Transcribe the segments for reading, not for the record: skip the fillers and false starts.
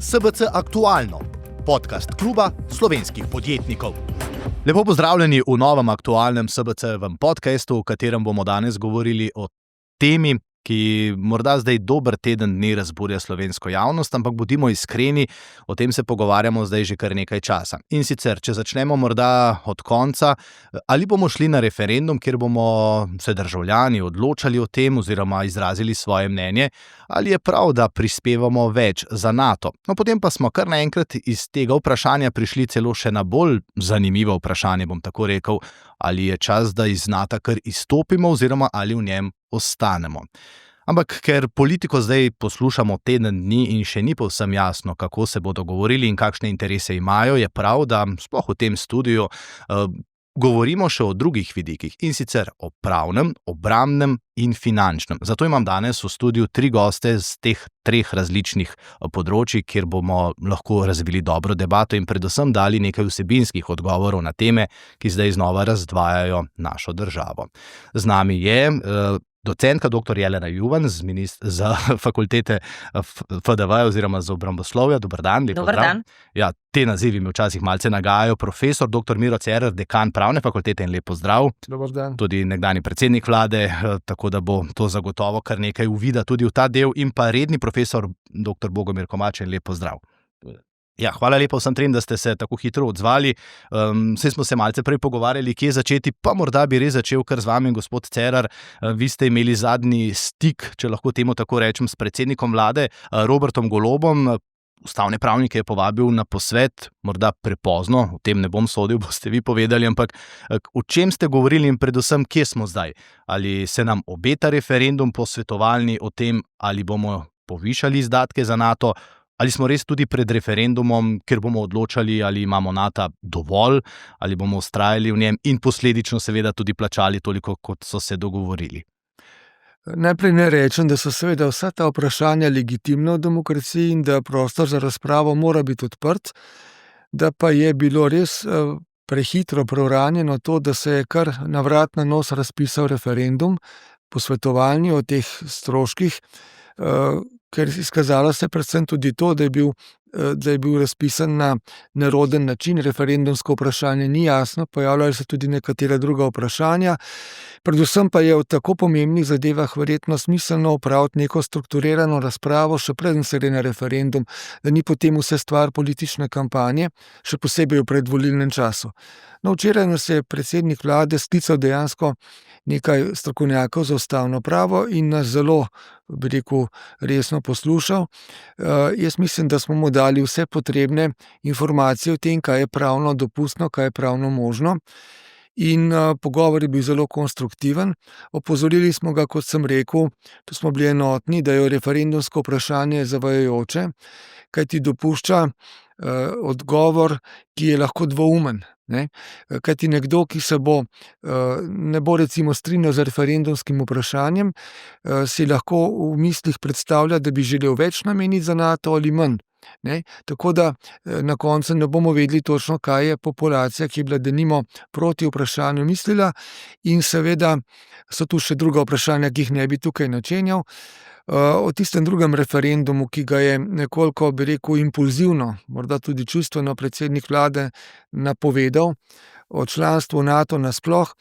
SBC Aktualno, podcast kluba slovenskih podjetnikov. Lepo pozdravljeni v novem aktualnem SBC-evem podcastu, v katerem bomo danes govorili o temi, ki morda zdaj dober teden dni razburja slovensko javnost, ampak bodimo iskreni, o tem se pogovarjamo zdaj že kar nekaj časa. In sicer, če začnemo morda od konca, ali bomo šli na referendum, kjer bomo se državljani odločali o tem oziroma izrazili svoje mnenje, ali je prav, da prispevamo več za NATO. No, potem pa smo kar naenkrat iz tega vprašanja prišli celo še na bolj zanimivo vprašanje, bom tako rekel, ali je čas, da iz NATO kar izstopimo oziroma ali v njem ostanemo. Ampak ker politiko zdaj poslušamo teden dni in še ni povsem jasno, kako se bodo govorili in kakšne interese imajo, je prav, da sploh v tem studiu govorimo še o drugih vidikih, in sicer o pravnem, obrambnem in finančnem. Zato imam danes v studiu 3 goste z teh 3 različnih področij, kjer bomo lahko razvili dobro debato in predvsem dali nekaj vsebinskih odgovorov na teme, ki zdaj znova razdvajajo našo državo. Z nami je docentka dr. Jelena Juvan z fakultete FDV oziroma z obramboslovja. Dober dan, lepo Dober zdrav. dan. Ja, te nazivi me včasih malce nagajajo. Profesor dr. Miro Cerar, dekan pravne fakultete in lepo zdrav. Dober dan. Tudi nekdanji predsednik vlade, tako da bo to zagotovo kar nekaj uvida tudi v ta del, in pa redni profesor dr. Bogomir Komač in lepo zdrav. Ja, hvala lepa vsem trem, da ste se tako hitro odzvali. Saj smo se malce prej pogovarjali, kje začeti, pa morda bi res začel kar z vami, gospod Cerar. Vi ste imeli zadnji stik, če lahko temu tako rečem, s predsednikom vlade, Robertom Golobom. Ustavne pravnike je povabil na posvet, morda prepozno, o tem ne bom sodil, boste vi povedali, ampak o čem ste govorili in predvsem, kje smo zdaj? Ali se nam obeta referendum posvetovalni o tem, ali bomo povišali izdatke za NATO, ali smo res tudi pred referendumom, kjer bomo odločali, ali imamo NATO dovolj, ali bomo vztrajali v njem in posledično seveda tudi plačali toliko, kot so se dogovorili? Najprej naj rečem, da so seveda vsa ta vprašanja legitimna v demokraciji in da prostor za razpravo mora biti odprt, da pa je bilo res prehitro preuranjeno to, da se je kar na vrat na nos razpisal referendum, posvetovalni o teh stroških, ker izkazalo se predvsem tudi to, da je bil razpisan na neroden način, referendumsko vprašanje ni jasno, pojavljajo se tudi nekatera druga vprašanja. Predvsem pa je v tako pomembnih zadevah verjetno smiselno opraviti neko strukturirano razpravo, še preden se gre na referendum, da ni potem vse stvar politične kampanje, še posebej v predvolilnem času. No, včeraj nas je predsednik vlade sklical dejansko nekaj strokovnjakov za ustavno pravo in nas zelo, bi rekel, resno poslušal. Jaz mislim, da smo mu dali vse potrebne informacije o tem, kaj je pravno dopustno, kaj je pravno možno. In pogovor je bil zelo konstruktiven. Opozorili smo ga, kot sem rekel, tu smo bili enotni, da je referendumsko vprašanje zavajajoče, kajti dopušča odgovor, ki je lahko dvoumen. Kajti nekdo, ki se ne bo recimo strinjal z referendumskim vprašanjem, si lahko v mislih predstavlja, da bi želel več nameniti za NATO ali manj. Tako da na koncu ne bomo vedeli točno, kaj je populacija, ki je bila denimo proti vprašanju, mislila, in seveda so tu še druga vprašanja, ki jih ne bi tukaj načenjal. O tistem drugem referendumu, ki ga je nekoliko, bi rekel, impulzivno, morda tudi čustveno predsednik vlade napovedal, o članstvu NATO nasploh,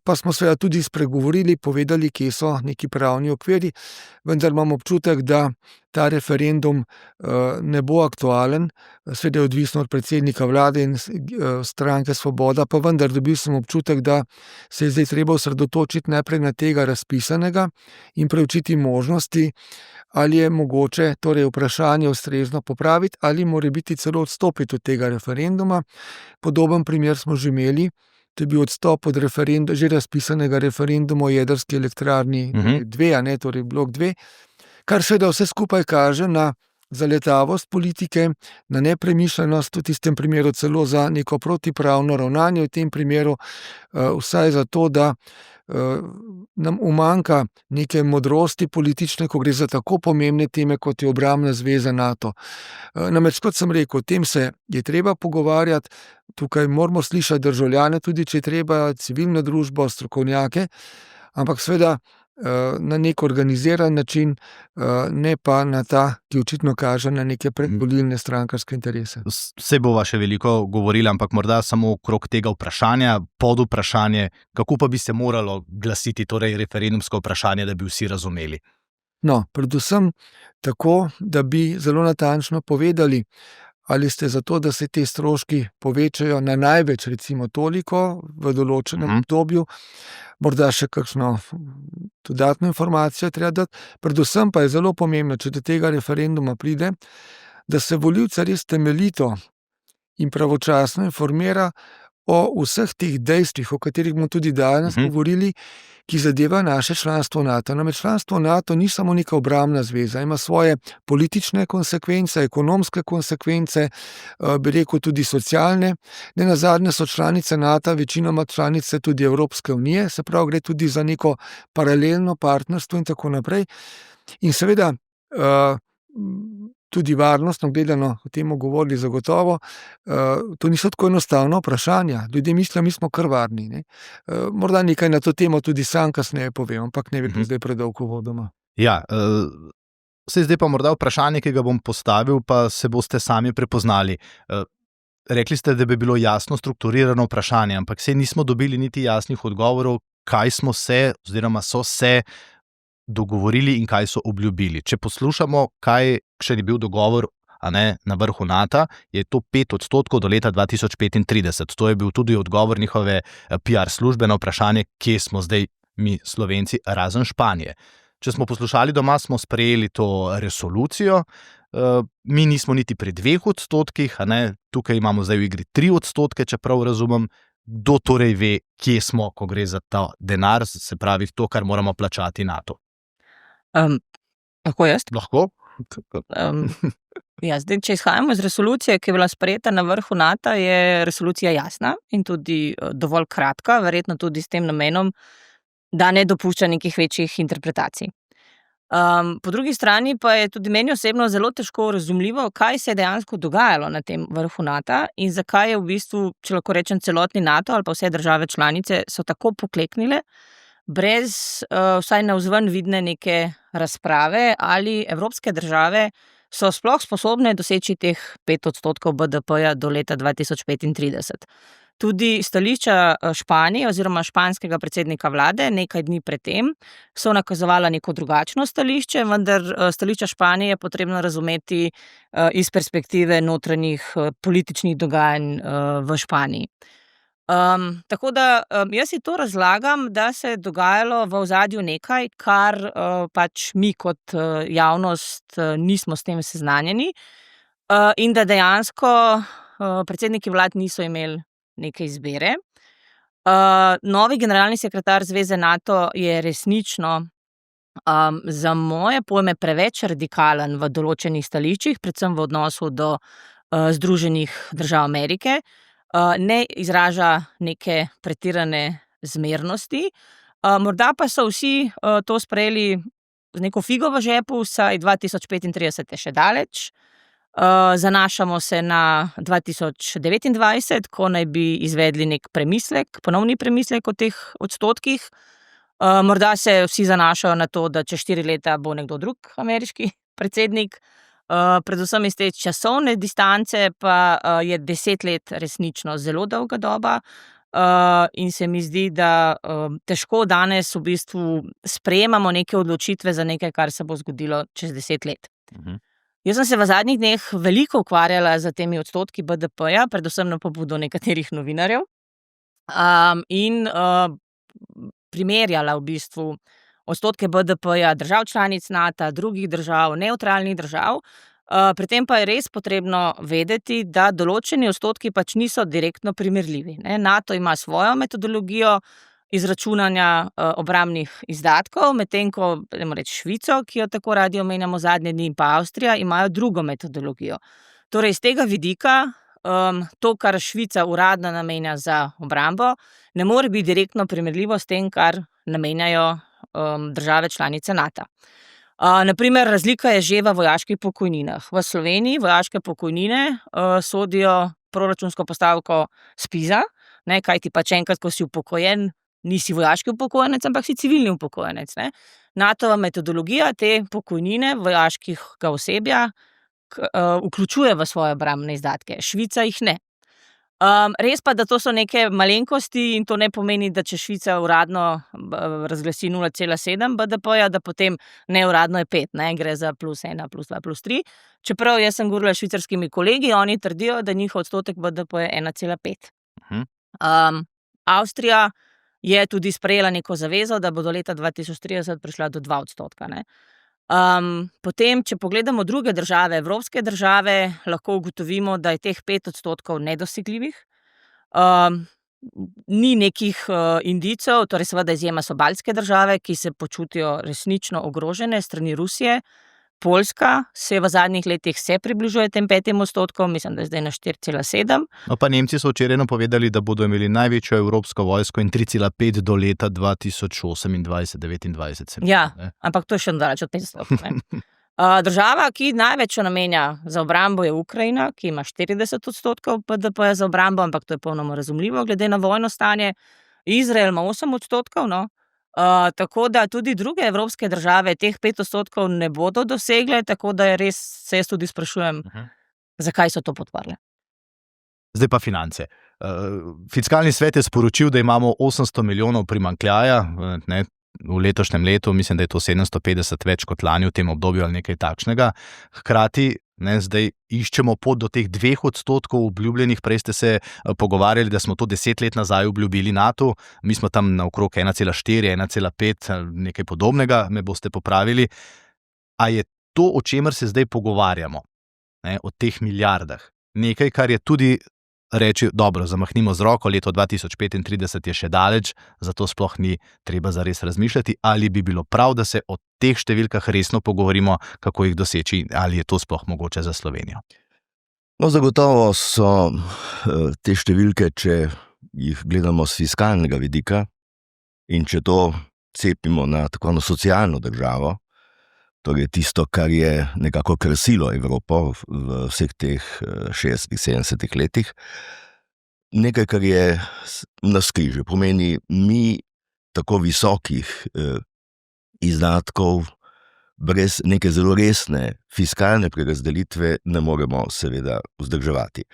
pa smo seveda tudi spregovorili, povedali, kje so neki pravni okviri, vendar imam občutek, da ta referendum ne bo aktualen, seveda je odvisno od predsednika vlade in stranke Svoboda, pa vendar dobil sem občutek, da se je zdaj treba osredotočiti najprej na tega razpisanega in preučiti možnosti, ali je mogoče torej vprašanje ustrezno popraviti ali morebiti celo odstopiti od tega referenduma. Podoben primer smo že imeli. To je bil odstop od že razpisanega referenduma o jedrski elektrarni 2, torej blok 2, kar seveda vse skupaj kaže na zaletavost politike, na nepremišljenost, v tistem primeru celo za neko protipravno ravnanje, v tem primeru vsaj zato, da nam umanjka neke modrosti politične, ko gre za tako pomembne teme, kot je obrambna zveza NATO. Namreč, kot sem rekel, o tem se je treba pogovarjati, tukaj moramo slišati državljane, tudi če je treba civilno družbo, strokovnjake, ampak seveda na nek organiziran način, ne pa na ta, ki očitno kaže na neke predvolilne strankarske interese. Saj bova še veliko govorila, ampak morda samo okrog tega vprašanja, pod vprašanje, kako pa bi se moralo glasiti, torej referendumsko vprašanje, da bi vsi razumeli. No, predvsem tako, da bi zelo natančno povedali, ali ste za to, da se te stroški povečajo na največ recimo toliko v določenem obdobju, morda še kakšno dodatno informacijo treba dati. Predvsem pa je zelo pomembno, če do tega referenduma pride, da se volivca res temeljito in pravočasno informira o vseh teh dejstvih, o katerih bomo tudi danes govorili, ki zadeva naše članstvo v NATO. Namreč članstvo v NATO ni samo neka obrambna zveza, ima svoje politične konsekvence, ekonomske konsekvence, bi rekel tudi socialne. Nenazadnje so članice NATO večinoma članice tudi Evropske unije, se pravi, gre tudi za neko paralelno partnerstvo in tako naprej. In seveda tudi varnostno gledano, o tem govorili zagotovo, to niso tako enostavna vprašanja. Ljudje mislijo, mi smo kar varni, ne. Morda nekaj na to temo tudi sam kasneje povem, ampak ne vem, zdaj predolgo vodoma. Ja, zdaj pa morda vprašanje, ki ga bom postavil, pa se boste sami prepoznali. Rekli ste, da bi bilo jasno strukturirano vprašanje, ampak saj nismo dobili niti jasnih odgovorov, kaj smo se oziroma so se dogovorili in kaj so obljubili. Če poslušamo, kaj še ni bil dogovor, na vrhu NATO, je to 5% do leta 2035. To je bil tudi odgovor njihove PR službe na vprašanje, kje smo zdaj mi Slovenci, razen Španije. Če smo poslušali doma, smo sprejeli to resolucijo, mi nismo niti pri 2%, tukaj imamo zdaj v igri 3%, če prav razumem. Kdo torej ve, kje smo, ko gre za ta denar, se pravi to, kar moramo plačati NATO? Lahko jaz? Lahko? Ja, zdaj, če izhajamo iz resolucije, ki je bila sprejeta na vrhu NATO, je resolucija jasna in tudi dovolj kratka, verjetno tudi s tem namenom, da ne dopušča nekih večjih interpretacij. Po drugi strani pa je tudi meni osebno zelo težko razumljivo, kaj se je dejansko dogajalo na tem vrhu NATO in zakaj je v bistvu, če lahko rečem, celotni NATO ali pa vse države članice so tako pokleknile, brez vsaj navzven vidne neke razprave, ali evropske države so sploh sposobne doseči teh 5% BDP-ja do leta 2035. Tudi stališča Španije oziroma španskega predsednika vlade nekaj dni pred tem so nakazovala neko drugačno stališče, vendar stališča Španije je potrebno razumeti iz perspektive notranjih političnih dogajanj v Španiji. Tako da jaz si to razlagam, da se je dogajalo v ozadju nekaj, kar pač mi kot javnost nismo s tem seznanjeni, in da dejansko predsedniki vlad niso imeli neke izbire. Novi generalni sekretar Zveze NATO je resnično za moje pojme preveč radikalen v določenih stališčih, predvsem v odnosu do Združenih držav Amerike. Ne izraža neke pretirane zmernosti. Morda pa so vsi to sprejeli z neko figo v žepu, saj 2035 je še daleč. Zanašamo se na 2029, ko naj bi izvedli nek premislek, ponovni premislek o teh odstotkih. Morda se vsi zanašajo na to, da čez 4 leta bo nekdo drug ameriški predsednik. Predvsem iz te časovne distance pa je 10 let resnično zelo dolga doba, in se mi zdi, da težko danes v bistvu sprejemamo neke odločitve za nekaj, kar se bo zgodilo čez 10 let. Jaz sem se v zadnjih dneh veliko ukvarjala z temi odstotki BDP-ja, predvsem na pobudo nekaterih novinarjev, in primerjala v bistvu odstotke BDP-ja držav članic NATO, drugih držav, nevtralnih držav. Pri tem pa je res potrebno vedeti, da določeni odstotki pač niso direktno primerljivi. NATO ima svojo metodologijo izračunanja obrambnih izdatkov, medtem ko Švico, ki jo tako radi omenjamo zadnje dni, in pa Avstrija imajo drugo metodologijo. Torej, iz tega vidika to, kar Švica uradno namenja za obrambo, ne more biti direktno primerljivo s tem, kar namenjajo države članice NATO. Naprimer, razlika je že v vojaških pokojninah. V Sloveniji vojaške pokojnine sodijo proračunsko postavko SPIZ-a, kajti pač enkrat, ko si upokojen, nisi vojaški upokojenec, ampak si civilni upokojenec. Ne? NATO-va metodologija te pokojnine vojaškega osebja vključuje v svoje obrambne izdatke, Švica jih ne. Res pa, da to so neke malenkosti in to ne pomeni, da če Švica uradno razglasi 0,7 BDP-ja, da potem neuradno je 5, ne? Gre za +1, +2, +3. Čeprav jaz sem govorila s švicarskimi kolegi, oni trdijo, da njihov odstotek BDP je 1,5. Avstrija je tudi sprejela neko zavezo, da bo do leta 2030 prišla do 2%. Ne? Potem, če pogledamo druge države, evropske države, lahko ugotovimo, da je teh 5% nedosegljivih. Ni nekih indicov, torej seveda izjema so baltske države, ki se počutijo resnično ogrožene strani Rusije. Poljska se v zadnjih letih približuje tem 5%, mislim, da je zdaj na 4,7. No, pa Nemci so včeraj napovedali, da bodo imeli največjo evropsko vojsko in 3,5 do leta 2028-2029. Ja, ampak to je še daleč od 500. Država, ki največ namenja za obrambo, je Ukrajina, ki ima 40% BDP za obrambo, ampak to je popolnoma razumljivo glede na vojno stanje. Izrael ima 8%, no. Tako da tudi druge evropske države teh 5% ne bodo dosegle, tako da je res, se jaz tudi sprašujem, zakaj so to podprle. Zdaj pa finance. Fiskalni svet je sporočil, da imamo 800 milijonov primanjkljaja, ne, v letošnjem letu, mislim, da je to 750 več kot lani v tem obdobju ali nekaj takšnega. Hkrati, ne, zdaj iščemo pot do teh 2% obljubljenih, prej ste se pogovarjali, da smo to 10 let nazaj obljubili NATO, mi smo tam na okrog 1,4, 1,5, nekaj podobnega, me boste popravili. A je to, o čemer se zdaj pogovarjamo, ne, o teh milijardah, nekaj, kar je tudi reči, dobro, zamahnimo z roko, leto 2035 je še daleč, zato sploh ni treba zares razmišljati, ali bi bilo prav, da se o teh številkah resno pogovorimo, kako jih doseči, ali je to sploh mogoče za Slovenijo? No, zagotovo so te številke, če jih gledamo z fiskalnega vidika in če to cepimo na tako socialno državo, torej tisto, kar je nekako krasilo Evropo v vseh teh 60-70 letih, nekaj, kar je navzkrižje. Pomeni, mi tako visokih izdatkov brez neke zelo resne fiskalne prerazdelitve ne moremo seveda vzdrževati.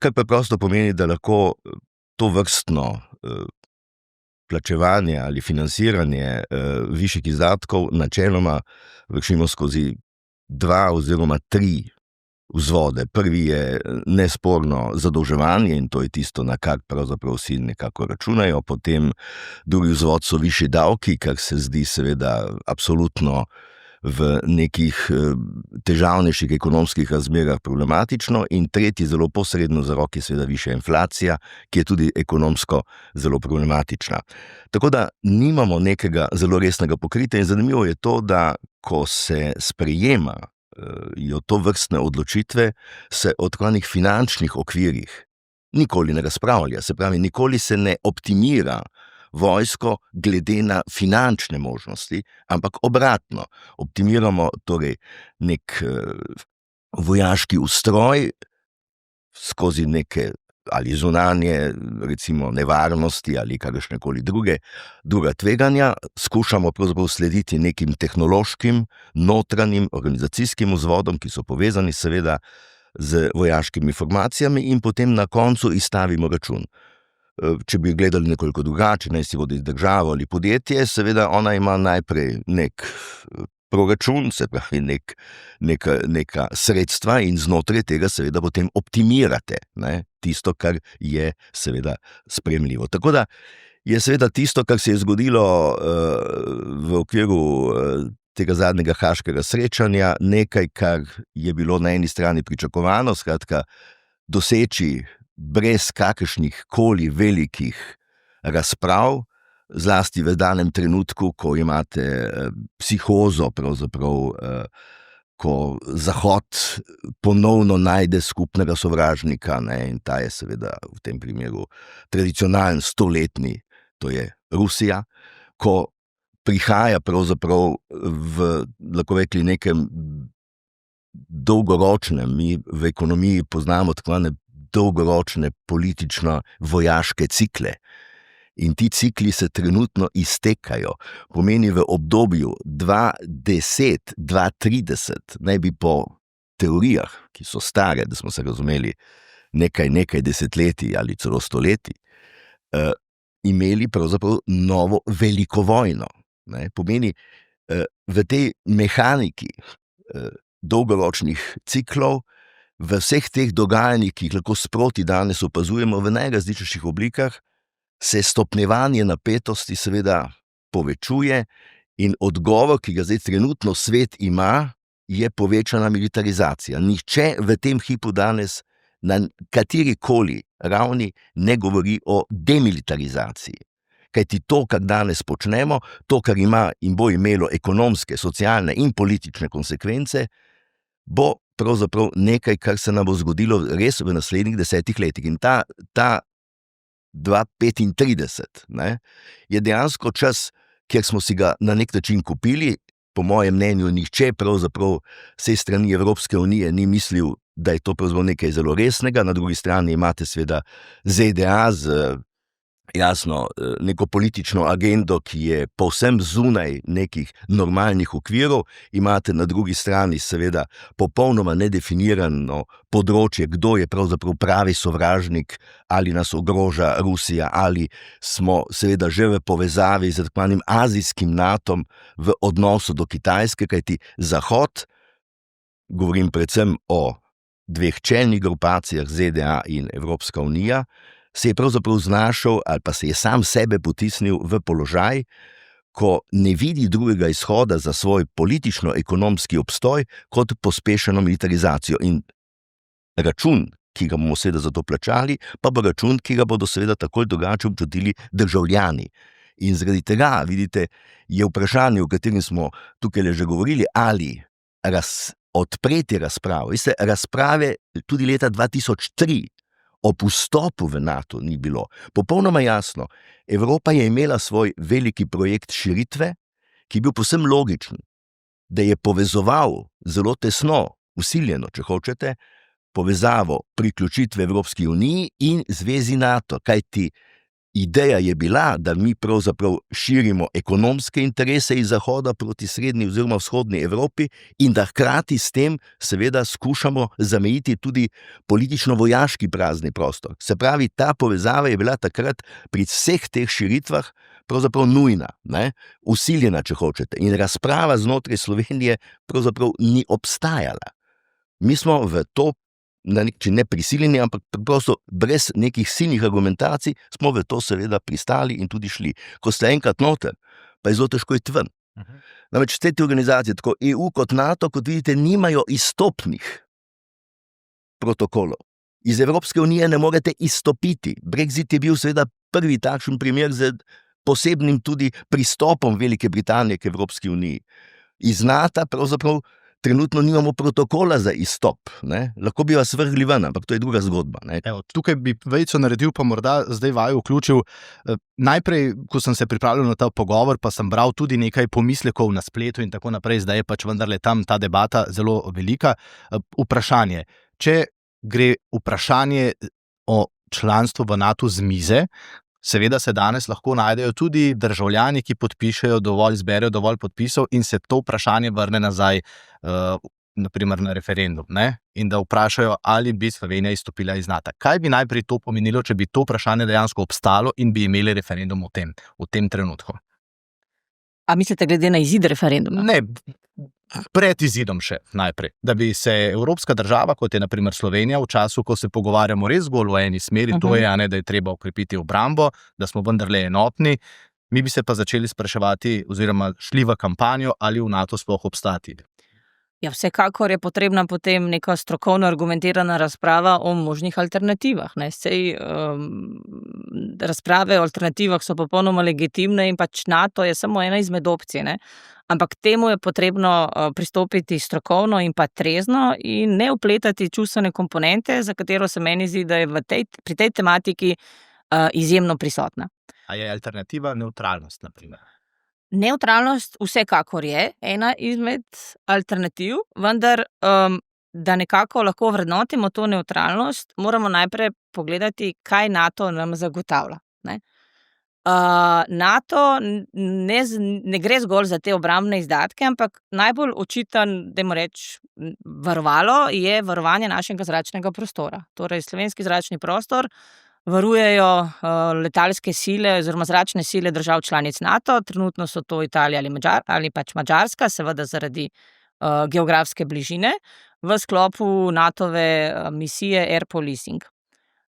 Kar preprosto pomeni, da lahko to vrstno plačevanje ali financiranje višjih izdatkov načeloma vršimo skozi 2 oziroma 3 vzvode. Prvi je nesporno zadolževanje in to je tisto, na kar pravzaprav vsi nekako računajo. Potem drugi vzvod so višji davki, kar se zdi seveda absolutno v nekih težavnejših ekonomskih razmerah problematično, in tretji, zelo posredno za roki, seveda višja inflacija, ki je tudi ekonomsko zelo problematična. Tako da nimamo nekega zelo resnega pokritja in zanimivo je to, da ko se sprejemajo to vrstne odločitve, se o takšnih finančnih okvirih nikoli ne razpravlja, se pravi, nikoli se ne optimira vojsko glede na finančne možnosti, ampak obratno. Optimiramo torej nek vojaški ustroj skozi neke ali zunanje, recimo nevarnosti ali kakršnekoli druga tveganja, skušamo pravzaprav slediti nekim tehnološkim, notranjim, organizacijskim vzvodom, ki so povezani seveda z vojaškimi formacijami, in potem na koncu izstavimo račun. Če bi gledali nekoliko drugače, naj si vodi državo ali podjetje, seveda ona ima najprej nek proračun, se pravi neka sredstva, in znotraj tega seveda potem optimirate, ne, tisto, kar je seveda sprejemljivo. Tako da je seveda tisto, kar se je zgodilo v okviru tega zadnjega haaškega srečanja, nekaj, kar je bilo na eni strani pričakovano, skratka, doseči brez kakršnih koli velikih razprav, zlasti v danem trenutku, ko imate psihozo, pravzaprav, ko Zahod ponovno najde skupnega sovražnika, ne, in ta je seveda v tem primeru tradicionalen 100-letni, to je Rusija, ko prihaja pravzaprav v, lahko rekli, nekem dolgoročnem, mi v ekonomiji poznamo tako dolgoročne politično-vojaške cikle. In ti cikli se trenutno iztekajo. Pomeni v obdobju 2010-2030 naj bi po teorijah, ki so stare, da smo se razumeli, nekaj desetletij ali celo stoletij, imeli pravzaprav novo veliko vojno. Pomeni, v tej mehaniki dolgoročnih ciklov, v vseh teh dogajanjih, ki jih lahko sproti danes opazujemo v najrazličnejših oblikah, se stopnjevanje napetosti seveda povečuje in odgovor, ki ga zdaj trenutno svet ima, je povečana militarizacija. Nihče v tem hipu danes na katerikoli ravni ne govori o demilitarizaciji. Kajti to, kar danes počnemo, to, kar ima in bo imelo ekonomske, socialne in politične konsekvence, bo pravzaprav nekaj, kar se nam bo zgodilo res v naslednjih 10 letih. In ta 2035 je dejansko čas, kjer smo si ga na nek način kupili. Po mojem mnenju, nihče pravzaprav vse strani Evropske unije ni mislil, da je to pravzaprav nekaj zelo resnega. Na drugi strani imate seveda ZDA z jasno neko politično agendo, ki je povsem zunaj nekih normalnih okvirov. Imate na drugi strani seveda popolnoma nedefinirano področje, kdo je pravzaprav pravi sovražnik, ali nas ogroža Rusija, ali smo seveda že v povezavi z tako imenovanim azijskim NATO v odnosu do Kitajske, kajti Zahod, govorim predvsem o dveh čelnih grupacijah, ZDA in Evropska unija, se je pravzaprav znašel ali pa se je sam sebe potisnil v položaj, ko ne vidi drugega izhoda za svoj politično-ekonomski obstoj kot pospešeno militarizacijo. In račun, ki ga bomo seveda za to plačali, pa bo račun, ki ga bodo seveda tako drugače občutili državljani. In zaradi tega, vidite, je vprašanje, o katerem smo tukaj že govorili, ali odpreti razpravo. Veste, razprave tudi leta 2003 ob vstopu v NATO ni bilo. Popolnoma jasno, Evropa je imela svoj veliki projekt širitve, ki je bil povsem logičen, da je povezoval zelo tesno, vsiljeno, če hočete, povezavo priključitve Evropski uniji in zvezi NATO, kajti ideja je bila, da mi pravzaprav širimo ekonomske interese iz Zahoda proti srednji oziroma vzhodni Evropi in da hkrati s tem seveda skušamo zamejiti tudi politično-vojaški prazni prostor. Se pravi, ta povezava je bila takrat pri vseh teh širitvah pravzaprav nujna, vsiljena, če hočete. In razprava znotraj Slovenije pravzaprav ni obstajala. Mi smo v to na nek način ne prisiljeni, ampak preprosto brez nekih silnih argumentacij smo v to seveda pristali in tudi šli. Ko ste enkrat noter, pa je zelo težko iti ven. Namreč te organizacije, tako EU kot NATO, kot vidite, nimajo izstopnih protokolov. Iz Evropske unije ne morete izstopiti. Brexit je bil seveda prvi takšen primer z posebnim tudi pristopom Velike Britanije k Evropski uniji. Iz NATO pravzaprav trenutno nimamo protokola za izstop. Lahko bi vas vrgli ven, ampak to je druga zgodba. Evo, tukaj bi vejico naredil, pa morda zdaj vaju vključil. Najprej, ko sem se pripravljal na ta pogovor, pa sem bral tudi nekaj pomislekov na spletu in tako naprej, zdaj je pač vendarle tam ta debata zelo velika. Vprašanje, če gre vprašanje o članstvu v NATO z mize, seveda se danes lahko najdejo tudi državljani, ki zberejo dovolj podpisov in se to vprašanje vrne nazaj, naprimer na referendum, in da vprašajo, ali bi Slovenija izstopila iz NATO. Kaj bi najprej to pomenilo, če bi to vprašanje dejansko obstalo in bi imeli referendum v tem trenutku? A mislite glede na izid referenduma? Ne, pred izidom še najprej. Da bi se evropska država, kot je na primer Slovenija, v času, ko se pogovarjamo res zgolj v eni smeri, to je, da je treba ukrepiti obrambo, da smo vendarle enotni, mi bi se pa začeli spraševati oziroma šli v kampanjo, ali v NATO sploh obstati. Ja, vsekakor je potrebna potem neka strokovno argumentirana razprava o možnih alternativah. Razprave o alternativah so popolnoma legitimne in pač NATO je samo ena izmed opcij. Ampak temu je potrebno pristopiti strokovno in pa trezno in ne vpletati čustvene komponente, za katero se meni zdi, da je pri tej tematiki izjemno prisotna. A je alternativa nevtralnost, na primer? Nevtralnost vsekakor je ena izmed alternativ, vendar da nekako lahko vrednotimo to nevtralnost, moramo najprej pogledati, kaj NATO nam zagotavlja. NATO ne gre zgolj za te obrambne izdatke, ampak najbolj očiten, dajmo reči, varovalo je varovanje našega zračnega prostora. Torej, slovenski zračni prostor varujejo letalske sile oziroma zračne sile držav članic NATO. Trenutno so to Italija ali pač Madžarska, seveda zaradi geografske bližine, v sklopu NATO-ve misije Air Policing.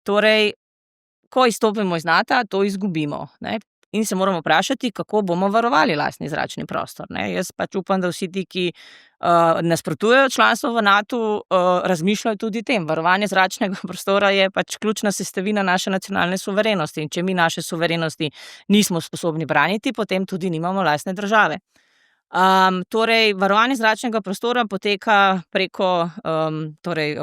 Torej, ko izstopimo iz NATO, to izgubimo, ne? In se moramo vprašati, kako bomo varovali lastni zračni prostor, ne? Jaz pač upam, da vsi ti, ki nasprotujejo članstvu v NATO, razmišljajo tudi o tem. Varovanje zračnega prostora je pač ključna sestavina naše nacionalne suverenosti in če mi naše suverenosti nismo sposobni braniti, potem tudi nimamo lastne države. Torej, varovanje zračnega prostora poteka preko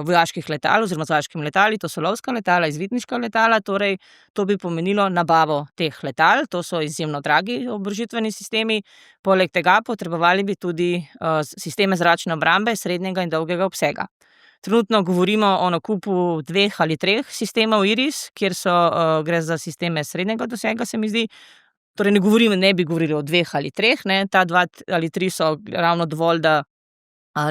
vojaških letal oziroma z vojaškimi letali, to so lovska letala, izvidniška letala, torej to bi pomenilo nabavo teh letal, to so izjemno dragi oborožitveni sistemi, poleg tega potrebovali bi tudi sisteme zračne obrambe srednjega in dolgega obsega. Trenutno govorimo o nakupu 2 ali 3 sistemov IRIS, kjer gre za sisteme srednjega dosega, se mi zdi. Torej, ne bi govorili o 2 ali 3, ne, ta 2 ali 3 so ravno dovolj, da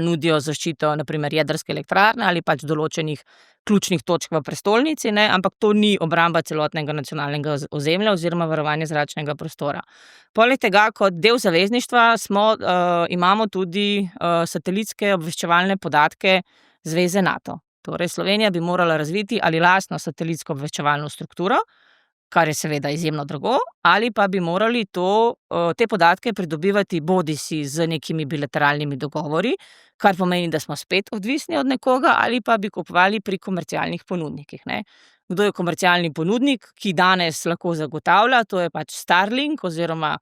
nudijo zaščito, na primer jedrske elektrarne ali pač določenih ključnih točk v prestolnici, ne, ampak to ni obramba celotnega nacionalnega ozemlja oziroma varovanje zračnega prostora. Poleg tega, kot del zavezništva imamo tudi satelitske obveščevalne podatke Zveze NATO. Torej, Slovenija bi morala razviti ali lastno satelitsko obveščevalno strukturo, kar je seveda izjemno drago, ali pa bi morali te podatke pridobivati bodisi z nekimi bilateralnimi dogovori, kar pomeni, da smo spet odvisni od nekoga, ali pa bi kupovali pri komercialnih ponudnikih, ne. Kdo je komercialni ponudnik, ki danes lahko zagotavlja, to je pač Starlink oziroma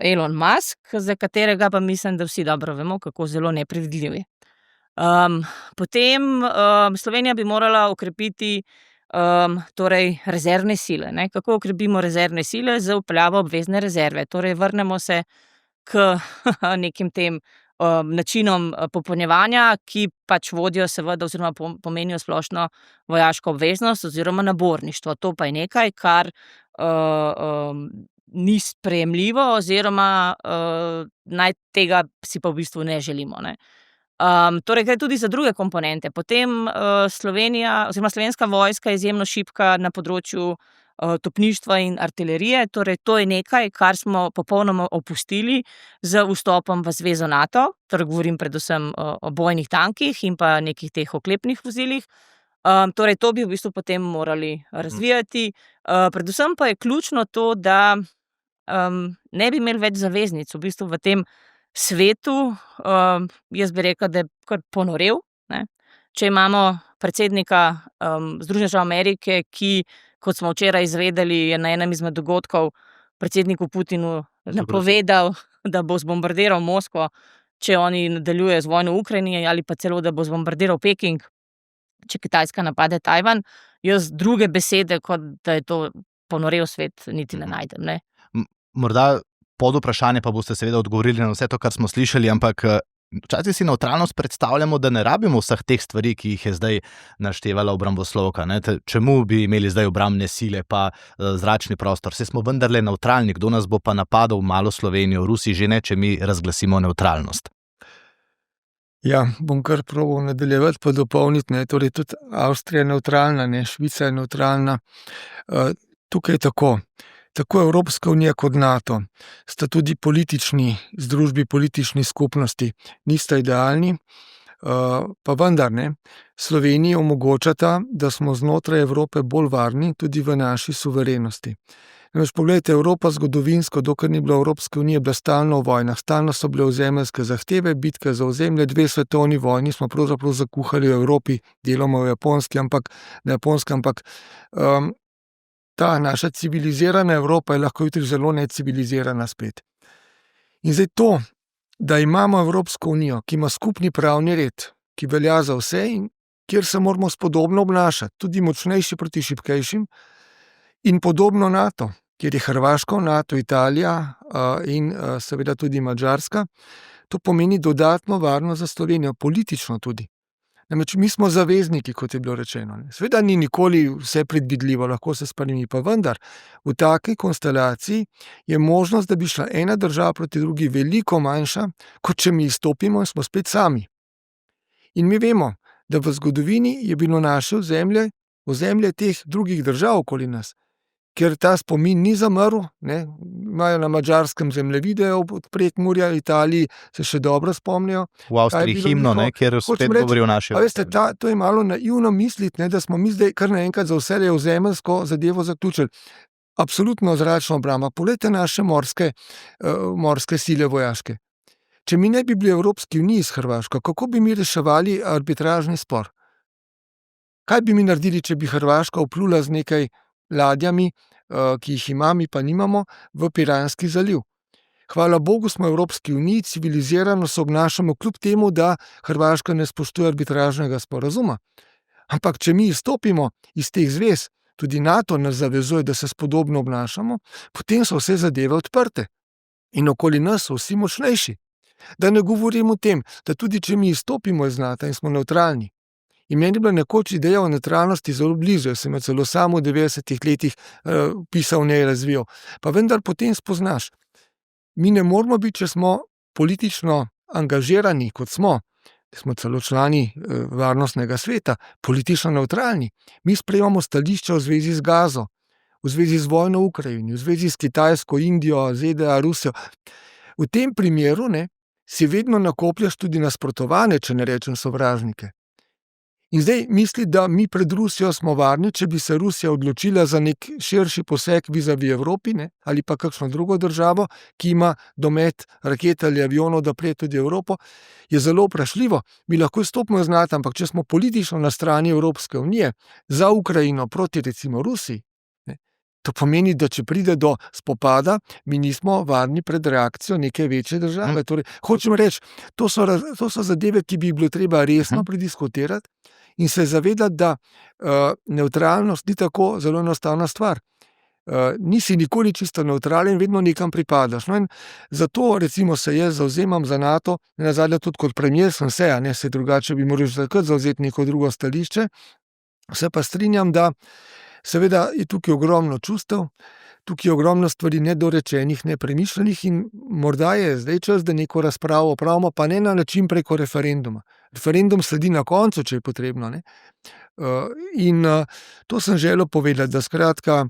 Elon Musk, za katerega pa mislim, da vsi dobro vemo, kako zelo nepredvidljiv je. Potem Slovenija bi morala okrepiti rezervne sile, ne. Kako okrepimo rezervne sile? Z vpeljavo obvezne rezerve. Torej, vrnemo se k nekim tem načinom popolnjevanja, ki pač vodijo seveda oziroma pomenijo splošno vojaško obveznost oziroma naborništvo. To pa je nekaj, kar ni sprejemljivo oziroma tega si pa v bistvu ne želimo, ne. Torej, gre tudi za druge komponente. Potem Slovenija oziroma Slovenska vojska je izjemno šibka na področju topništva in artilerije, torej to je nekaj, kar smo popolnoma opustili z vstopom v Zvezo NATO, torej govorim predvsem o bojnih tankih in pa nekih teh oklepnih vozilih. Torej, to bi v bistvu potem morali razvijati. Predvsem pa je ključno to, da ne bi imeli več zaveznic v bistvu v tem svetu. Jaz bi rekla, da je kar ponorel, ne. Če imamo predsednika Združenih držav Amerike, ki, kot smo včeraj izvedeli, je na enem izmed dogodkov predsedniku Putinu napovedal, da bo zbombardiral Moskvo, če oni nadaljujejo z vojno v Ukrajini, ali pa celo, da bo zbombardiral Peking, če Kitajska napade Tajvan. Jaz druge besede, kot da je to ponorel svet, niti ne najdem, ne. Morda podvprašanje, pa boste seveda odgovorili na vse to, kar smo slišali, ampak včasih si nevtralnost predstavljamo, da ne rabimo vseh teh stvari, ki jih je zdaj naštevala obramboslovka, ne. Čemu bi imeli zdaj obrambne sile pa zračni prostor? Saj smo vendarle nevtralni, kdo nas bo pa napadal malo Slovenijo, Rusi že ne, če mi razglasimo nevtralnost. Ja, bom kar probal nadaljevati pa dopolniti, ne. Torej, tudi Avstrija je nevtralna, ne, Švica je nevtralna. Tukaj je tako. Tako Evropska unija kot NATO sta tudi združbi politični skupnosti. Nista idealni, pa vendar ne. Sloveniji omogočata, da smo znotraj Evrope bolj varni tudi v naši suverenosti. Namreč pogledajte, Evropa zgodovinsko, dokler ni bila Evropska unija, bila stalno v vojnah, stalno so bile ozemeljske zahteve, bitke za ozemlje, 2 svetovni vojni smo pravzaprav zakuhali v Evropi, deloma v Japonskem, ampak ta naša civilizirana Evropa je lahko jutri zelo necivilizirana spet. In zdaj to, da imamo Evropsko unijo, ki ima skupni pravni red, ki velja za vse in kjer se moramo spodobno obnašati, tudi močnejši proti šibkejšim, in podobno NATO, kjer je Hrvaška v NATO, Italija in seveda tudi Madžarska, to pomeni dodatno varnost za Slovenijo, politično tudi. Namreč mi smo zavezniki, kot je bilo rečeno. Seveda ni nikoli vse predvidljivo, lahko se spremeni, pa vendar v taki konstelaciji je možnost, da bi šla ena država proti drugi veliko manjša, kot če mi izstopimo in smo spet sami. In mi vemo, da v zgodovini je bilo naše ozemlje teh drugih držav okoli nas, ker ta spomin ni zamrl, ne, imajo na Madžarskem zemljevide od Prekmurja, Italiji se še dobro spomnijo. V Avstriji bilo himno, njihovo? kjer Hočem spet reči, govori o naši A veste, to je malo naivno misliti, ne, da smo mi zdaj kar naenkrat za vse ozemeljsko zadevo zaključili. Absolutno zračna obramba. Poglejte naše morske sile vojaške. Če mi ne bi bili v Evropski uniji s Hrvaško, kako bi mi reševali arbitražni spor? Kaj bi mi naredili, če bi Hrvaška vplula z nekaj ladjami, ki jih ima, mi pa nimamo, v Piranski zaliv? Hvala Bogu smo v Evropski uniji, civilizirano se obnašamo kljub temu, da Hrvaška ne spoštuje arbitražnega sporazuma. Ampak če mi izstopimo iz teh zvez, tudi NATO nas zavezuje, da se spodobno obnašamo, potem so vse zadeve odprte. In okoli nas so vsi močnejši. Da ne govorim o tem, da tudi če mi izstopimo iz NATO in smo nevtralni. In meni je bila nekoč ideja o nevtralnosti zelo blizu, jaz sem jo celo sam v 90-ih letih pisal, ne razvijal. Pa vendar potem spoznaš, mi ne moramo biti, če smo politično angažirani, kot smo celo člani varnostnega sveta, politično nevtralni. Mi sprejemamo stališča v zvezi z Gazo, v zvezi z vojno v Ukrajini, v zvezi s Kitajsko, Indijo, ZDA, Rusijo. V tem primeru si vedno nakopljaš tudi nasprotovane, če ne rečem sovražnike. In zdaj misli, da mi pred Rusijo smo varni, če bi se Rusija odločila za nek širši poseg vizavi Evropi, ali pa kakšno drugo državo, ki ima domet raket ali avionov, da prije tudi Evropo, je zelo vprašljivo. Mi lahko izstopimo iz NATO, ampak če smo politično na strani Evropske unije za Ukrajino proti recimo Rusiji, to pomeni, da če pride do spopada, mi nismo varni pred reakcijo neke večje države. Torej, hočem reči, to so zadeve, ki bi bilo treba resno prediskutirati in se zavedati, da nevtralnost ni tako zelo enostavna stvar. Nisi nikoli čisto nevtralen, vedno nekam pripadaš. No, in zato recimo se jaz zavzemam za NATO, nazadnje tudi kot premier sem se drugače bi moral takrat zavzeti neko drugo stališče. Se pa strinjam, da seveda je tukaj ogromno čustev, tukaj je ogromno stvari nedorečenih, nepremišljenih in morda je zdaj čas, da neko razpravo opravimo, pa ne na način preko referenduma. Referendum sledi na koncu, če je potrebno. In to sem želel povedati, da skratka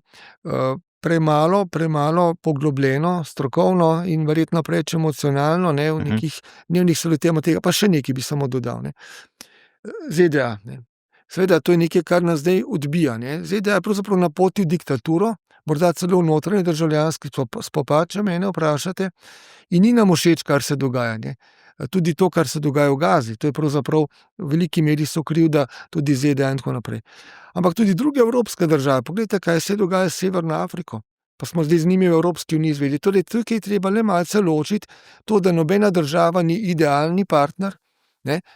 premalo poglobljeno, strokovno in verjetno preveč emocionalno, v nekih dnevnih se lotevamo tega, pa še nekaj bi samo dodal. ZDA, seveda, to je nekaj, kar nas zdaj odbija. ZDA je pravzaprav na poti v diktaturo, morda celo v notranji državljanski spopad, če mene vprašate, in ni nam všeč, kar se dogaja. Tudi to, kar se dogaja v Gazi, to je pravzaprav v veliki meri so krivda tudi ZDA in tako naprej. Ampak tudi druge evropske države, poglejte, kaj se dogaja s Severno Afriko, pa smo zdaj z njimi v Evropski uniji izvedeli. Torej, tukaj je treba le malce ločiti to, da nobena država ni idealni partner.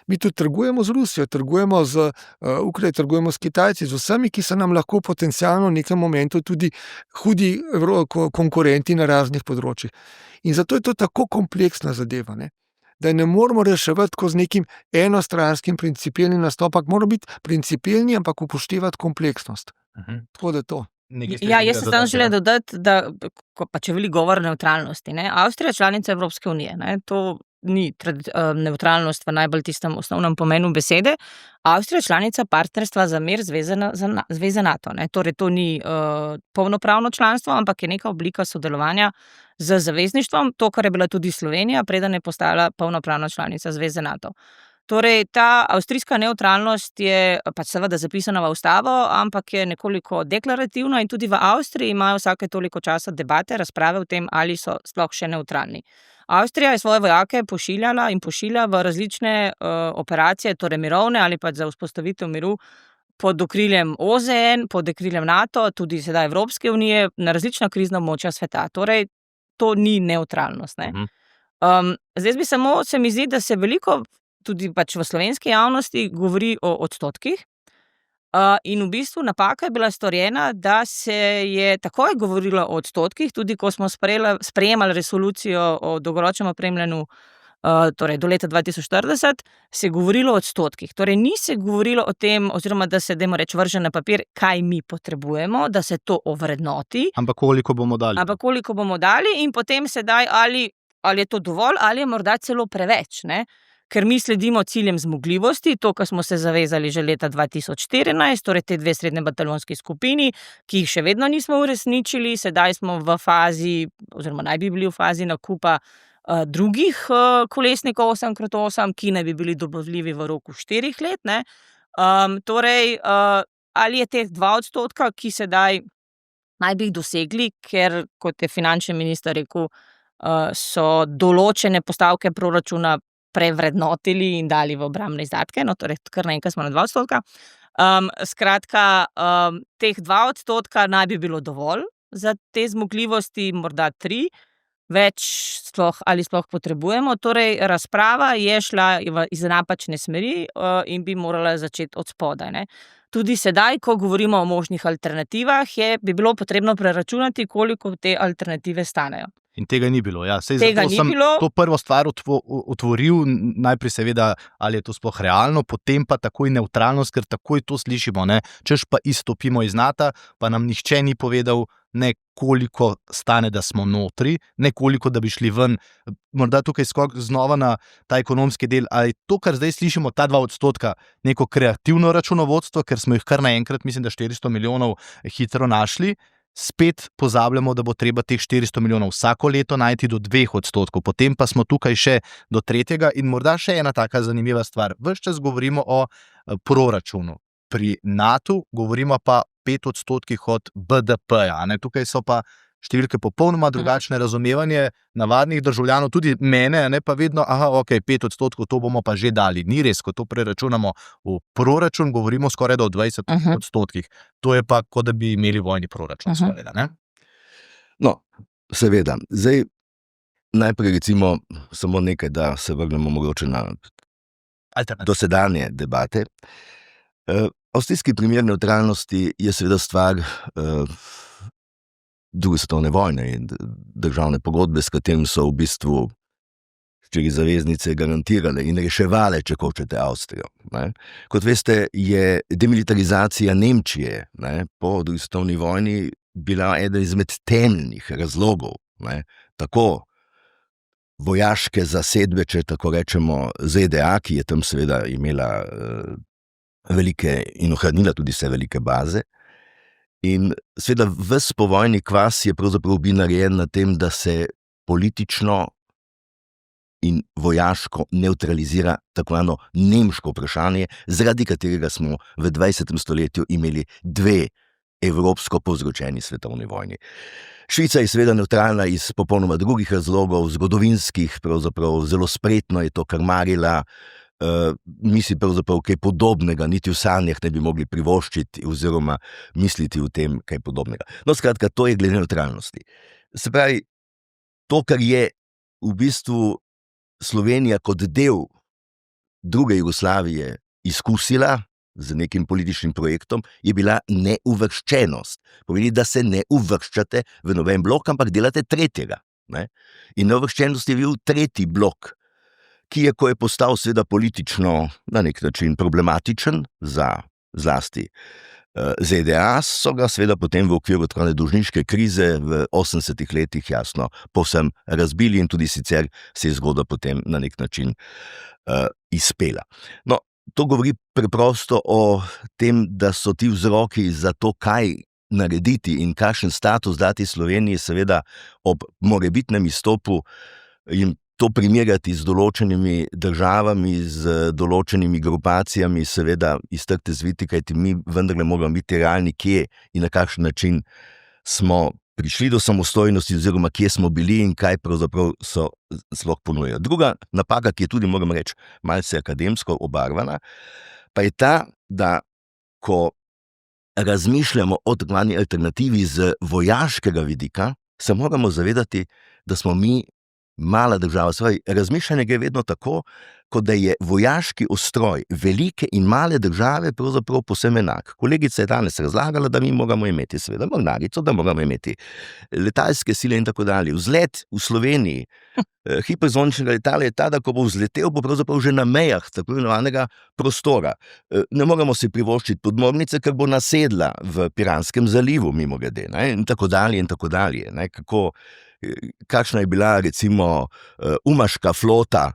Mi tudi trgujemo z Rusijo, trgujemo z Ukrajino, trgujemo s Kitajci, z vsemi, ki so nam lahko potencialno v nekem momentu tudi hudi konkurenti na raznih področjih. In zato je to tako kompleksna zadeva, da ne moramo reševati tako z nekim enostranskim principielnim nastopom, moramo biti principielni, ampak upoštevati kompleksnost. Tako da to. Ja, jaz sem samo želela dodati, da pa če veliko govor o nevtralnosti. Avstrija je članica Evropske unije, to ni nevtralnost v najbolj tistem osnovnem pomenu besede. Avstrija je članica partnerstva za mir zveze NATO. Torej, to ni polnopravno članstvo, ampak je neka oblika sodelovanja z zavezništvom, to, kar je bila tudi Slovenija, preden je postala polnopravna članica zveze NATO. Torej, ta avstrijska nevtralnost je pač seveda zapisana v ustavo, ampak je nekoliko deklarativna in tudi v Avstriji imajo vsake toliko časa debate, razprave o tem, ali so sploh še nevtralni. Avstrija je svoje vojake pošiljala in pošilja v različne operacije, torej mirovne ali pa za vzpostavitev miru pod okriljem OZN, pod okriljem NATO, tudi sedaj Evropske unije, na različna krizna območja sveta. Torej, to ni nevtralnost. Zdaj bi samo, se mi zdi, da se veliko tudi pač v slovenski javnosti govori o odstotkih. In v bistvu napaka je bila storjena, da se je takoj govorilo o odstotkih, tudi ko smo sprejemali resolucijo o dolgoročnem opremljanju torej do leta 2040, se je govorilo o odstotkih. Torej ni se govorilo o tem, oziroma da se, dajmo reči, vrže na papir, kaj mi potrebujemo, da se to ovrednoti, Ampak koliko bomo dali? ampak koliko bomo dali in potem sedaj ali je to dovolj ali je morda celo preveč, ne? Ker mi sledimo ciljem zmogljivosti, to, kar smo se zavezali že leta 2014, torej te 2 srednje bataljonski skupini, ki jih še vedno nismo uresničili, sedaj smo v fazi, oziroma naj bi bili v fazi nakupa drugih kolesnikov 8x8, ki naj bi bili dobavljivi v roku 4 let, ne. Torej, ali je teh 2%, ki sedaj naj bi jih dosegli, ker, kot je finančni minister rekel, so določene postavke proračuna prevrednotili in dali v obrambne izdatke, no, torej kar naenkrat smo na 2%. Skratka, teh 2% naj bi bilo dovolj za te zmogljivosti, morda 3%, več ali sploh potrebujemo. Torej, razprava je šla iz napačne smeri in bi morala začeti od spodaj, ne. Tudi sedaj, ko govorimo o možnih alternativah, bi bilo potrebno preračunati, koliko te alternative stanejo. In tega ni bilo, ja. Sej Tega zato ni sem bilo. to prvo stvar otvoril, najprej seveda, ali je to sploh realno, potem pa takoj nevtralnost, ker takoj to slišimo, ne, češ pa izstopimo iz Nata, pa nam nihče ni povedal, ne koliko stane, da smo notri, ne koliko, da bi šli ven. Morda tukaj skok znova na ta ekonomski del, ali to, kar zdaj slišimo, ta 2%, neko kreativno računovodstvo, ker smo jih kar naenkrat, mislim, da 400 milijonov hitro našli, spet pozabljamo, da bo treba teh 400 milijonov vsako leto najti do 2%, potem pa smo tukaj še do 3. In morda še ena taka zanimiva stvar. Ves čas govorimo o proračunu. Pri NATO govorimo pa 5% od BDP-ja. Tukaj so pa številke popolnoma drugačne, razumevanje navadnih državljanov, tudi mene, ne, pa vedno, 5%, to bomo pa že dali. Ni res, ko to preračunamo v proračun, govorimo skoraj o 20%. To je pa, kot da bi imeli vojni proračun. Skoraj, ne? No, seveda. Zdaj, najprej recimo samo nekaj, da se vrnemo mogoče na dosedanje debate. Avstrijski primer nevtralnosti je seveda stvar druge svetovne vojne in državne pogodbe, s katerim so v bistvu štiri zaveznice garantirale in reševale, če hočete, Avstrijo. Ne. Kot veste, je demilitarizacija Nemčije, ne, po drugi svetovni vojni bila eden izmed temeljnih razlogov, ne, tako vojaške zasedbe, če tako rečemo, ZDA, ki je tam seveda imela velike in ohranila tudi vse velike baze. In seveda ves povojni kvas je pravzaprav bil narejen na tem, da se politično in vojaško nevtralizira tako eno nemško vprašanje, zaradi katerega smo v 20. stoletju imeli 2 evropsko povzročeni svetovni vojni. Švica je seveda nevtralna iz popolnoma drugih razlogov, zgodovinskih, pravzaprav zelo spretno je to krmarila. Mi si pravzaprav kaj podobnega niti v sanjah ne bi mogli privoščiti oziroma misliti o tem kaj podobnega. No, skratka, to je glede nevtralnosti. Se pravi, to, kar je v bistvu Slovenija kot del druge Jugoslavije izkusila z nekim političnim projektom, je bila neuvrščenost. Pomeni, da se ne uvrščate v noben blok, ampak delate 3. Ne? In neuvrščenost je bil 3. blok, ki je, ko je postal seveda politično na nek način problematičen za zlasti ZDA, so ga seveda potem v okviru tako dolžniške krize v 80. letih jasno povsem razbili in tudi sicer se je zgodba potem na nek način izpela. No, to govori preprosto o tem, da so ti vzroki za to, kaj narediti in kakšen status dati Sloveniji, seveda ob morebitnem izstopu in to primerjati z določenimi državami, z določenimi grupacijami, seveda iz trte zviti, kajti mi vendarle moramo biti realni, kje in na kakšen način smo prišli do samostojnosti oziroma kje smo bili in kaj pravzaprav so sploh ponujajo. Druga napaka, ki je tudi, moram reči, malce akademsko obarvana, pa je ta, da ko razmišljamo o takvani alternativi z vojaškega vidika, se moramo zavedati, da smo mi mala država. Razmišljanje gre vedno tako, kot da je vojaški ustroj velike in male države pravzaprav povsem enak. Kolegica je danes razlagala, da mi moramo imeti seveda mornarico, da moramo imeti letalske sile in tako dalje. Vzlet v Sloveniji hiperzoničnega letala je ta, da ko bo vzletel, bo pravzaprav že na mejah tako imenovanega prostora. Ne moramo si privoščiti podmornice, ker bo nasedla v Piranskem zalivu, mimogrede, ne? In tako dalje in tako dalje. Ne? Kakšna je bila recimo umaška flota,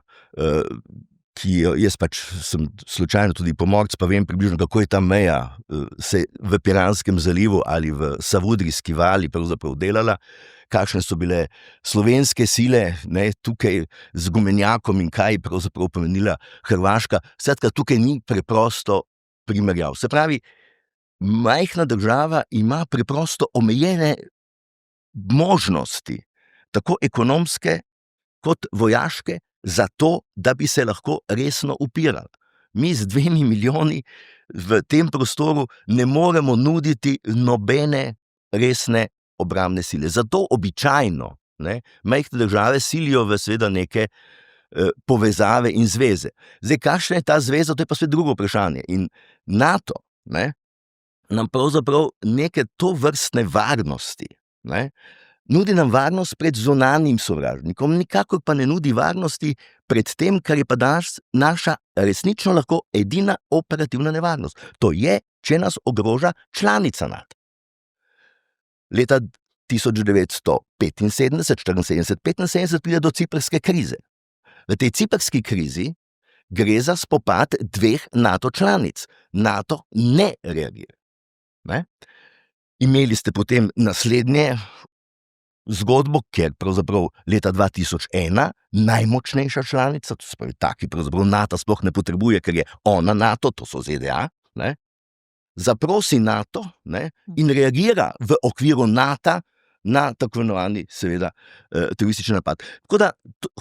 ki jaz pač sem slučajno tudi pomorc, pa vem približno, kako je ta meja se v Piranskem zalivu ali v Savudrijski vali pravzaprav delala, kakšne so bile slovenske sile, ne, tukaj z gumenjakom in kaj pravzaprav pomenila Hrvaška. Skratka, tukaj ni preprosto primerjav. Se pravi, majhna država ima preprosto omejene možnosti, tako ekonomske kot vojaške, zato, da bi se lahko resno upirali. Mi z 2 milijoni v tem prostoru ne moremo nuditi nobene resne obrambne sile. Zato običajno majhne države silijo v seveda neke povezave in zveze. Zdaj, kakšna je ta zveza, to je pa spet drugo vprašanje. In NATO nam pravzaprav neke tovrstne varnosti, nudi nam varnost pred zunanjim sovražnikom, nikakor pa ne nudi varnosti pred tem, kar je pa naša resnično lahko edina operativna nevarnost. To je, če nas ogroža članica NATO. Leta 1975, 74, 75 pride do ciprske krize. V tej ciprski krizi gre za spopad 2 NATO članic. NATO ne reagira. Imeli ste potem naslednje zgodbo, ker pravzaprav leta 2001 najmočnejša članica, to se pravi, taki pravzaprav NATO sploh ne potrebuje, ker je ona NATO, to so ZDA, zaprosi NATO in reagira v okviru NATO na tako imenovani seveda teroristični napad. Tako da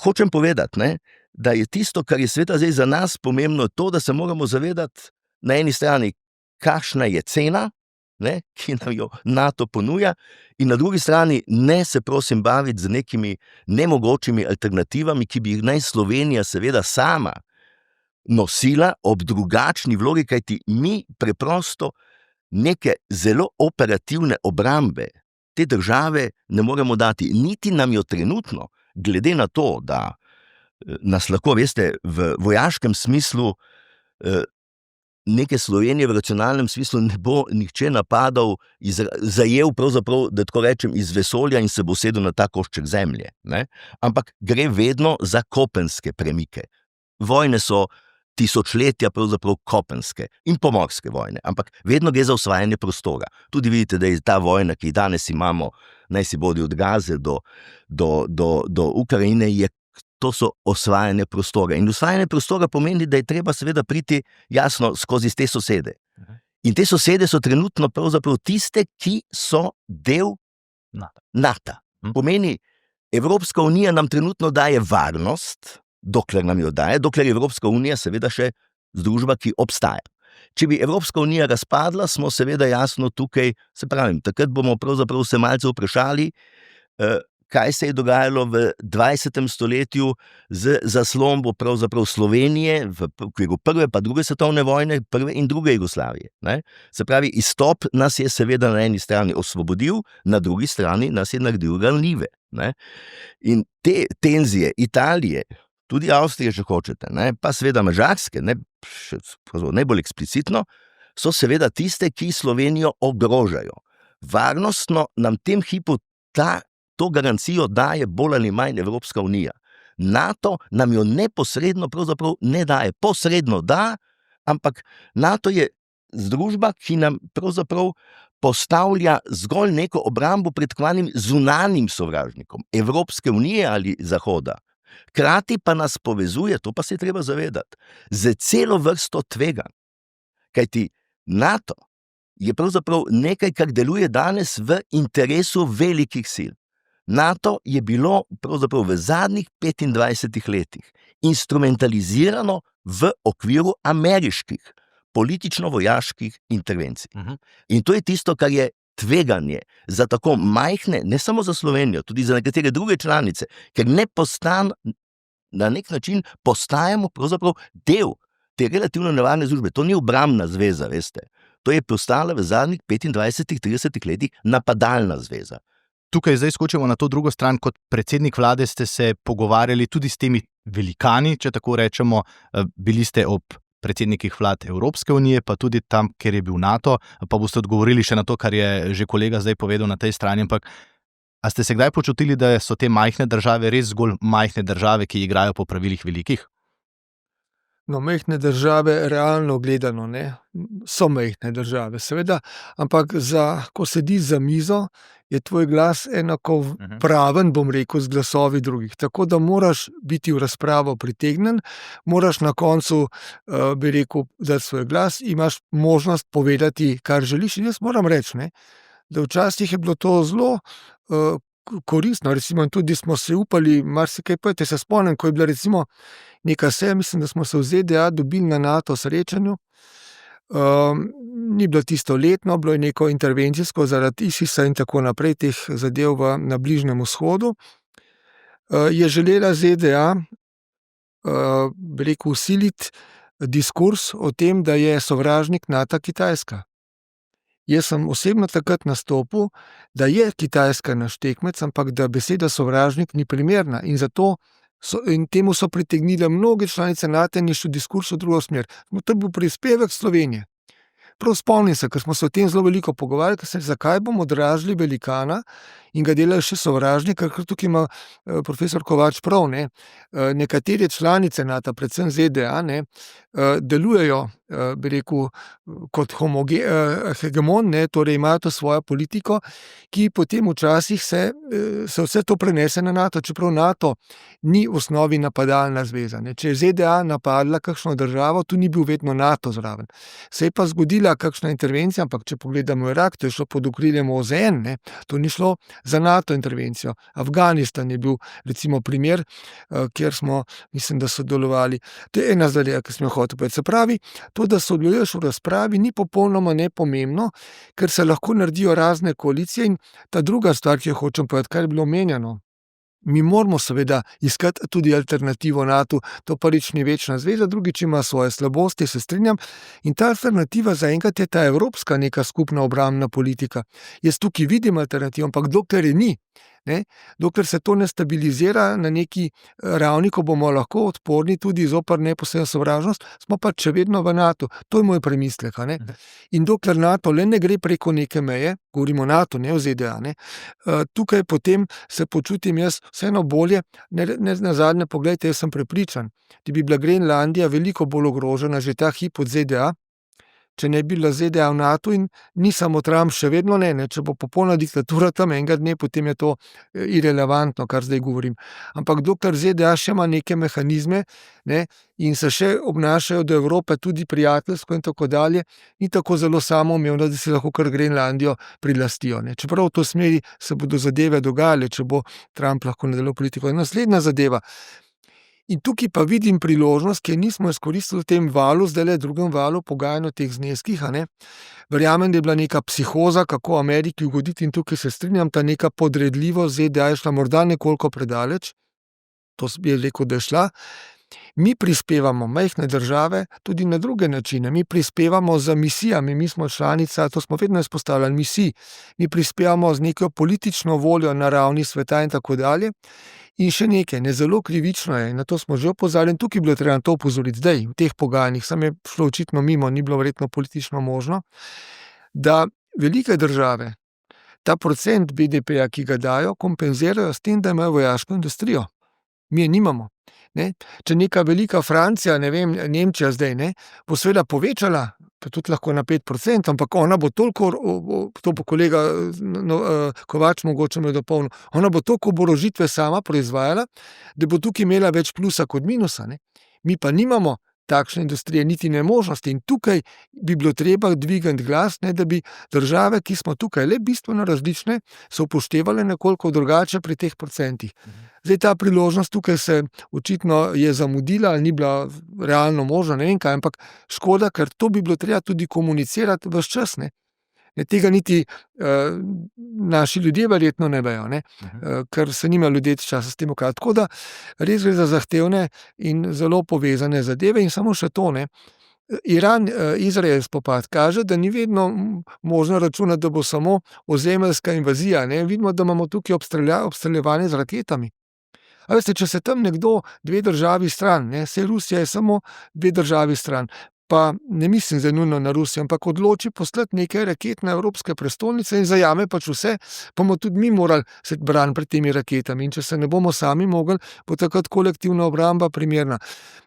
hočem povedati, da je tisto, kar je sveta zdaj za nas pomembno, to, da se moramo zavedati na eni strani, kakšna je cena, ki nam jo NATO ponuja, in na drugi strani ne se prosim baviti z nekimi nemogočimi alternativami, ki bi jih naj Slovenija seveda sama nosila ob drugačni vlogi, kajti mi preprosto neke zelo operativne obrambe te države ne moremo dati, niti nam jo trenutno, glede na to, da nas lahko, veste, v vojaškem smislu neke Slovenije v racionalnem smislu ne bo nihče napadal, zajel pravzaprav, da tako rečem, iz vesolja in se bo sedel na ta košček zemlje. Ampak gre vedno za kopenske premike. Vojne so tisočletja pravzaprav kopenske in pomorske vojne, ampak vedno gre za osvajanje prostora. Tudi vidite, da je ta vojna, ki danes imamo, naj si bodi od Gaze do Ukrajine, to so osvajanje prostora. In osvajanje prostora pomeni, da je treba seveda priti jasno skozi te sosede. In te sosede so trenutno pravzaprav tiste, ki so del NATO. Pomeni, Evropska unija nam trenutno daje varnost, dokler nam jo daje, dokler je Evropska unija seveda še združba, ki obstaja. Če bi Evropska unija razpadla, smo seveda jasno tukaj, se pravim, takrat bomo pravzaprav se malce vprašali, kaj se je dogajalo v 20. stoletju z zaslombo pravzaprav Slovenije v okviru prve pa druge svetovne vojne, prve in druge Jugoslavije. Se pravi, izstop nas je seveda na eni strani osvobodil, na drugi strani nas je naredil ranljive. In te tenzije Italije, tudi Avstrije, če hočete, pa seveda Madžarske, najbolj eksplicitno, so seveda tiste, ki Slovenijo ogrožajo. Varnostno nam tem hipu to garancijo daje bolj ali manj Evropska unija. NATO nam jo neposredno pravzaprav ne daje, posredno da, ampak NATO je združba, ki nam pravzaprav postavlja zgolj neko obrambo pred tako imenovanim zunanjim sovražnikom Evropske unije ali Zahoda. Hkrati pa nas povezuje, to pa se je treba zavedati, z celo vrsto tveganj. Kajti NATO je pravzaprav nekaj, kar deluje danes v interesu velikih sil. NATO je bilo pravzaprav v zadnjih 25 letih instrumentalizirano v okviru ameriških politično-vojaških intervencij. In to je tisto, kar je tveganje za tako majhne, ne samo za Slovenijo, tudi za nekatere druge članice, ker na nek način postajamo pravzaprav del te relativno nevarne združbe. To ni obrambna zveza, veste. To je postala v zadnjih 25-30 letih napadalna zveza. Tukaj zdaj skočimo na to drugo stran. Kot predsednik vlade ste se pogovarjali tudi s temi velikani, če tako rečemo. Bili ste ob predsednikih vlad Evropske unije, pa tudi tam, kjer je bil NATO, pa boste odgovorili še na to, kar je že kolega zdaj povedal na tej strani, ampak a ste se kdaj počutili, da so te majhne države res zgolj majhne države, ki igrajo po pravilih velikih? No, majhne države, realno gledano, ne, so majhne države, seveda, ampak ko sediš za mizo, je tvoj glas enako praven, bom rekel, z glasovi drugih. Tako da moraš biti v razpravo pritegnen, moraš na koncu, bi rekel, dati svoj glas, imaš možnost povedati, kar želiš. In jaz moram reči, ne, da včasih je bilo to zelo koristno, recimo, in tudi smo se upali marsikaj povedati. Se spomnim, ko je bila recimo neka seja, mislim, da smo se v ZDA dobili na NATO srečanju. Ni bilo tisto letno, bilo je neko intervencijsko zaradi ISIS-a in tako naprej, teh zadev na Bližnjem vzhodu. Je želela ZDA, bi rekel, vsiliti diskurs o tem, da je sovražnik NATO Kitajska. Jaz sem osebno takrat nastopil, da je Kitajska naš tekmec, ampak da beseda sovražnik ni primerna, in zato in temu so pritegnile mnoge članice NATO in je šel diskurs v drugo smer. To je bil prispevek Slovenije. Prav spomnim se, ker smo se o tem zelo veliko pogovarjali, zakaj bomo dražili velikana in ga delali še sovražnika, ker tukaj ima profesor Kovač prav, ne. Nekatere članice NATO, predvsem ZDA, ne, delujejo, bi rekel, kot hegemon, ne, torej imajo to svojo politiko, ki potem včasih se vse to prenese na NATO, čeprav NATO ni v osnovi napadalna zveza, ne. Če je ZDA napadla kakšno državo, tu ni bil vedno NATO zraven. Se je pa zgodila kakšna intervencija, ampak če pogledamo Irak, to je šlo pod okriljem OZN, ne, to ni šlo za NATO intervencijo. Afganistan je bil recimo primer, kjer smo, mislim, da sodelovali. To je ena zadeva, ki sem jo hotel povedati. Se pravi, to, da sodeluješ v razpravi, ni popolnoma nepomembno, ker se lahko naredijo razne koalicije. In ta druga stvar, ki jo hočem povedati, kar je bilo omenjeno, mi moramo seveda iskati tudi alternativo NATO, to prvič ni večna zveza, drugič ima svoje slabosti, se strinjam. In ta alternativa zaenkrat je ta evropska neka skupna obrambna politika. Jaz tukaj vidim alternativo, ampak dokler je ni, ne, dokler se to ne stabilizira na neki ravni, ko bomo lahko odporni tudi zoper neposredno sovražnost, smo pa še vedno v NATO. To je moj premislek, ne. In dokler NATO le ne gre preko neke meje, govorimo o NATO, ne o ZDA, ne, tukaj potem se počutim jaz vseeno bolje. Ne nazadnje, poglejte, jaz sem prepričan, da bi bila Grenlandija veliko bolj ogrožena že ta hip od ZDA, če ne bi bila ZDA v NATO, in ni samo Trump, še vedno ne, če bo popolna diktatura tam enega dne, potem je to irelevantno, kar zdaj govorim. Ampak dokler ZDA še ima neke mehanizme, ne, in se še obnašajo do Evrope tudi prijateljsko in tako dalje, ni tako zelo samoumevno, da si lahko kar Grenlandijo prilastijo, ne. Čeprav v to smeri se bodo zadeve dogajale, če bo Trump lahko nadaljeval politiko. In naslednja zadeva. In tukaj pa vidim priložnost, ki je nismo izkoristili v tem valu, zdajle drugem valu pogajanj o teh zneskih, a ne. Verjamem, da je bila neka psihoza, kako Ameriki ugoditi, in tukaj se strinjam, ta neka podredljivost ZDA je šla morda nekoliko predaleč, to bi rekel, da je šla. Mi prispevamo, majhne države, tudi na druge načine. Mi prispevamo z misijami, mi smo članica, to smo vedno izpostavljali, misij. Mi prispevamo z neko politično voljo na ravni sveta in tako dalje. In še nekaj, ne, zelo krivično je, na to smo že opozarjali, in tukaj je bilo treba na to opozoriti zdaj, v teh pogajanjih, samo je šlo očitno mimo, ni bilo verjetno politično možno, da velike države ta procent BDP-ja, ki ga dajo, kompenzirajo s tem, da imajo vojaško industrijo. Mi je nimamo. Ne? Če neka velika Francija, ne vem, Nemčija zdaj, ne, bo seveda povečala, pa tudi lahko na 5%, ampak ona bo toliko, to bo kolega Kovač mogoče me dopolnil, ona bo toliko oborožitve sama proizvajala, da bo tukaj imela več plusa kot minusa, ne. Mi pa nimamo takšne industrije, niti ne možnosti, in tukaj bi bilo treba dvigati glas, ne, da bi države, ki smo tukaj le bistveno različne, se upoštevale nekoliko drugače pri teh procentih. Zdaj ta priložnost tukaj se očitno je zamudila, ali ni bila realno možna, ne vem kaj, ampak škoda, ker to bi bilo treba tudi komunicirati ves čas, ne. Tega niti naši ljudje verjetno ne vejo, ne? Ker se nima ljudje časa s tem ukvarjati. Tako da res gre za zahtevne in zelo povezane zadeve in samo še to, ne. Iran-Izrael spopad kaže, da ni vedno možno računati, da bo samo ozemeljska invazija, ne. Vidimo, da imamo tukaj obstreljevanje z raketami. A veste, če se tam nekdo dve državi stran, ne, saj Rusija je samo dve državi stran, pa ne mislim zdaj nujno na Rusijo, ampak odloči poslati nekaj raket na evropske prestolnice in zajame pač vse, bomo tudi mi morali se braniti pred temi raketami. In če se ne bomo sami mogli, bo takrat kolektivna obramba primerna.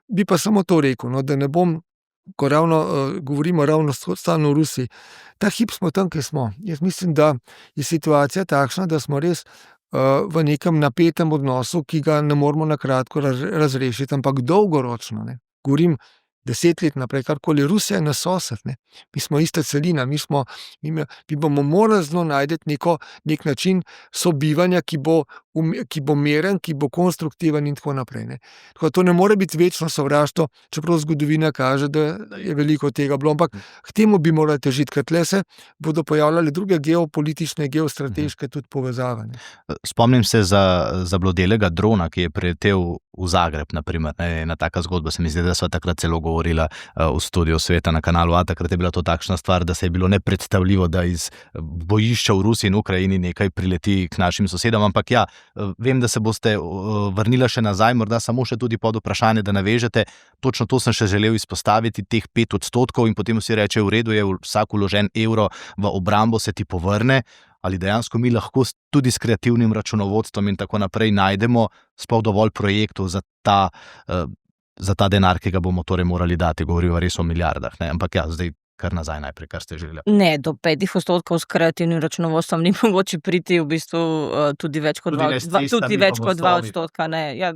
Bi pa samo to rekel, no, da ne bom, ko govorimo ravno stalno o Rusiji. Ta hip smo tam, kjer smo. Jaz mislim, da je situacija takšna, da smo res v nekem napetem odnosu, ki ga ne moremo na kratko razrešiti, ampak dolgoročno, ne. Govorim 10 let naprej, karkoli. Rusija je nas sosed, ne. Mi smo ista celina, mi bomo morali zelo najti nek način sobivanja, ki bo miren, ki bo konstruktiven in tako naprej, ne. Tako to ne more biti večno sovraštvo, čeprav zgodovina kaže, da je veliko tega bilo, ampak k temu bi morali težiti, ker tle se bodo pojavljale druge geopolitične, geostrateške tudi povezave, ne. Spomnim se zablodelega drona, ki je priletel v Zagreb, na primer, ne, ena taka zgodba, se mi zdi, da sva takrat celo govorila v studiu Sveta na kanalu A, takrat je bila to takšna stvar, da se je bilo nepredstavljivo, da iz bojišča v Rusiji in Ukrajini nekaj prileti k našim sosedam, ampak ja, vem, da se boste vrnila še nazaj, morda samo še tudi pod vprašanje, da navežete, točno to sem še želel izpostaviti, teh 5% in potem vsi reče, v redu je, vsak vložen evro v obrambo se ti povrne, ali dejansko mi lahko tudi s kreativnim računovodstvom in tako naprej najdemo sploh dovolj projektov za ta denar, ki ga bomo torej morali dati, govorijo res o milijardah, ne, ampak ja, zdaj kar nazaj najprej, kar ste želeli. Ne, do 5% s kreativnim računovodstvom ni mogoče priti, v bistvu tudi več kot 2%, ne, ja.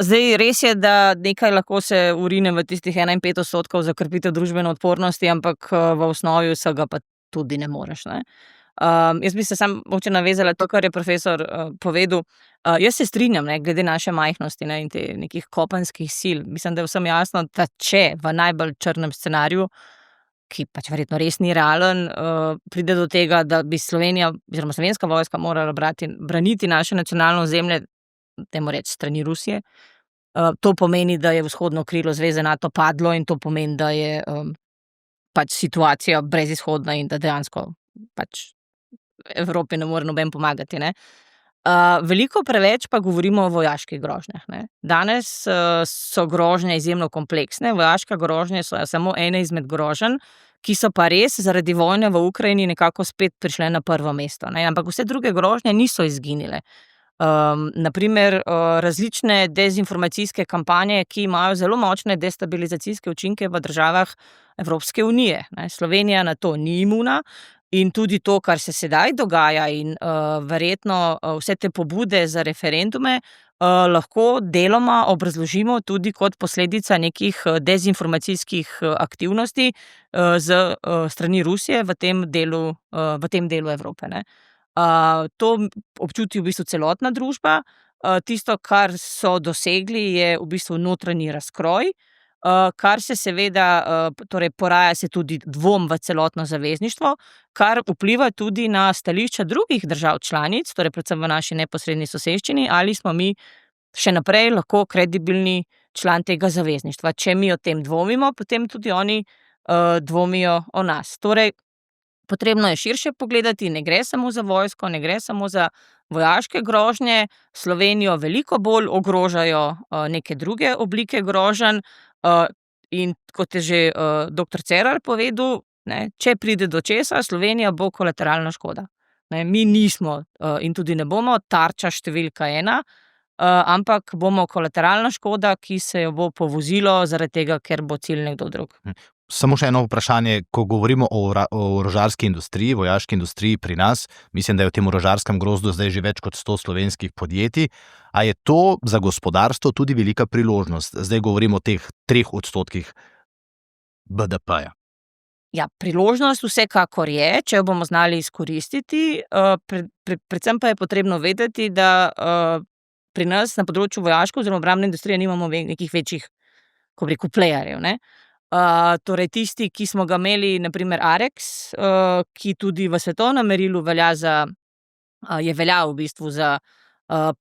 Zdaj, res je, da nekaj lahko se urine v tistih 51% za krepitev družbene odpornosti, ampak v osnovi vsega pa tudi ne moreš, ne. Jaz bi se samo mogoče navezala to, kar je profesor povedal. Jaz se strinjam, ne, glede naše majhnosti, ne, in te nekih kopenskih sil. Mislim, da je vsem jasno, da če v najbolj črnem scenariju, ki pač verjetno res ni realen, pride do tega, da bi Slovenija oziroma Slovenska vojska morala braniti naše nacionalno ozemlje, temu reči strani Rusije. To pomeni, da je vzhodno krilo zveze NATO padlo in to pomeni, da je pač situacija brezizhodna in da dejansko pač Evropi ne more noben pomagati, ne. Veliko preveč pa govorimo o vojaških grožnjah, ne. Danes so grožnje izjemno kompleksne, vojaške grožnje so samo ene izmed groženj, ki so pa res zaradi vojne v Ukrajini nekako spet prišle na prvo mesto, ne, ampak vse druge grožnje niso izginile. Na primer, različne dezinformacijske kampanje, ki imajo zelo močne destabilizacijske učinke v državah Evropske unije, ne. Slovenija na to ni imuna. In tudi to, kar se sedaj dogaja in verjetno vse te pobude za referendume, lahko deloma obrazložimo tudi kot posledica nekih dezinformacijskih aktivnosti z strani Rusije v tem delu Evrope, ne. To občuti v bistvu celotna družba. Tisto, kar so dosegli, je v bistvu notranji razkroj, kar se seveda, torej poraja se tudi dvom v celotno zavezništvo, kar vpliva tudi na stališča drugih držav članic, torej predvsem v naši neposredni soseščini, ali smo mi še naprej lahko kredibilni član tega zavezništva. Če mi o tem dvomimo, potem tudi oni dvomijo o nas. Torej, potrebno je širše pogledati, ne gre samo za vojsko, ne gre samo za vojaške grožnje, Slovenijo veliko bolj ogrožajo neke druge oblike groženj, in kot je že doktor Cerar povedal, ne, če pride do česa, Slovenija bo kolateralna škoda. Ne, mi nismo in tudi ne bomo tarča številka 1, ampak bomo kolateralna škoda, ki se jo bo povozilo zaradi tega, ker bo cilj nekdo drug. Samo še eno vprašanje, ko govorimo o orožarski industriji, vojaški industriji pri nas, mislim, da je v tem orožarskem grozdu zdaj že več kot 100 slovenskih podjetij, a je to za gospodarstvo tudi velika priložnost? Zdaj govorimo o teh 3% BDP-ja. Ja, priložnost vsekakor je, če jo bomo znali izkoristiti, predvsem pa je potrebno vedeti, da pri nas na področju vojaške oziroma obrambne industrije nimamo nekih večjih, ko bi rekel, playerjev, ne. Torej tisti, ki smo ga imeli, na primer Arex, ki tudi v svetovnem merilu je veljal v bistvu za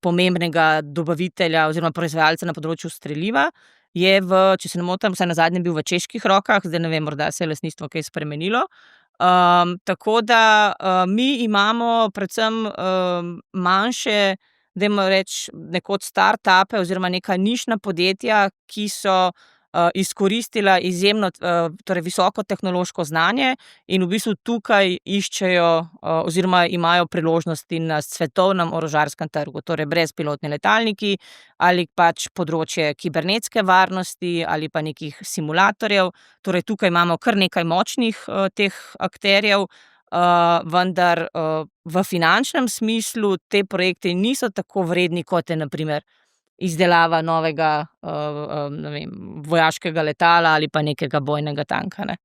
pomembnega dobavitelja oziroma proizvajalca na področju streliva, je če se ne motim, vsaj nazadnje bil v čeških rokah, zdaj ne vem, morda se je lastništvo kaj spremenilo. Tako da mi imamo predvsem manjše, dajmo reči, nekoč startupe oziroma neka nišna podjetja, ki so izkoristila izjemno torej visoko tehnološko znanje in v bistvu tukaj iščejo oziroma imajo priložnosti na svetovnem orožarskem trgu, torej brezpilotni letalniki ali pač področje kibernetske varnosti ali pa nekih simulatorjev. Torej tukaj imamo kar nekaj močnih teh akterjev, vendar v finančnem smislu te projekti niso tako vredni, kot je na primer izdelava novega, ne vem, vojaškega letala ali pa nekega bojnega tanka, ne.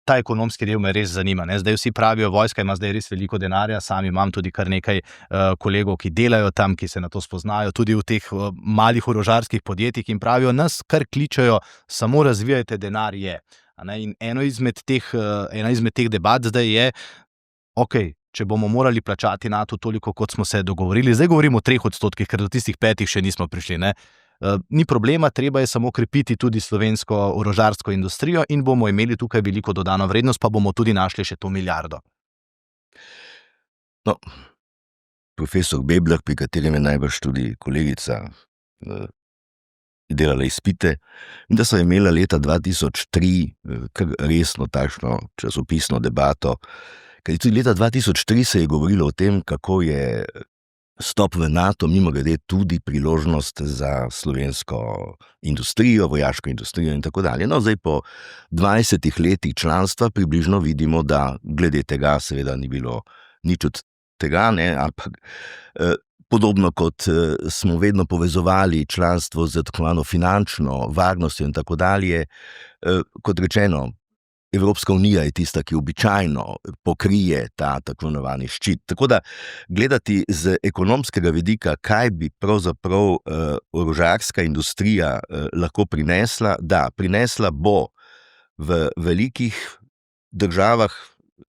Ta ekonomski del me res zanima, ne. Zdaj vsi pravijo, vojska ima zdaj res veliko denarja, sam imam tudi kar nekaj kolegov, ki delajo tam, ki se na to spoznajo, tudi v teh malih orožarskih podjetjih in pravijo, nas kar kličejo, samo razvijajte, denar je. A ne, in ena izmed teh debat zdaj je, okej, če bomo morali plačati NATO toliko, kot smo se dogovorili, zdaj govorimo o 3%, ker do tistih 5 še nismo prišli, ne. Ni problema, treba je samo krepiti tudi slovensko orožarsko industrijo in bomo imeli tukaj veliko dodano vrednost, pa bomo tudi našli še to milijardo. No, profesor Bebler, pri katerem je najbrž tudi kolegica delala izpite, da so imela leta 2003 kar resno takšno časopisno debato, ker tudi leta 2003 se je govorilo o tem, kako je vstop v NATO mimogrede tudi priložnost za slovensko industrijo, vojaško industrijo in tako dalje. No, zdaj po 20 letih članstva približno vidimo, da glede tega seveda ni bilo nič od tega, ne, ampak podobno kot smo vedno povezovali članstvo z tako imenovano finančno varnostjo in tako dalje, kot rečeno, Evropska unija je tista, ki običajno pokrije ta tako imenovani ščit. Tako da gledati z ekonomskega vidika, kaj bi pravzaprav orožarska industrija lahko prinesla, da prinesla bo v velikih državah,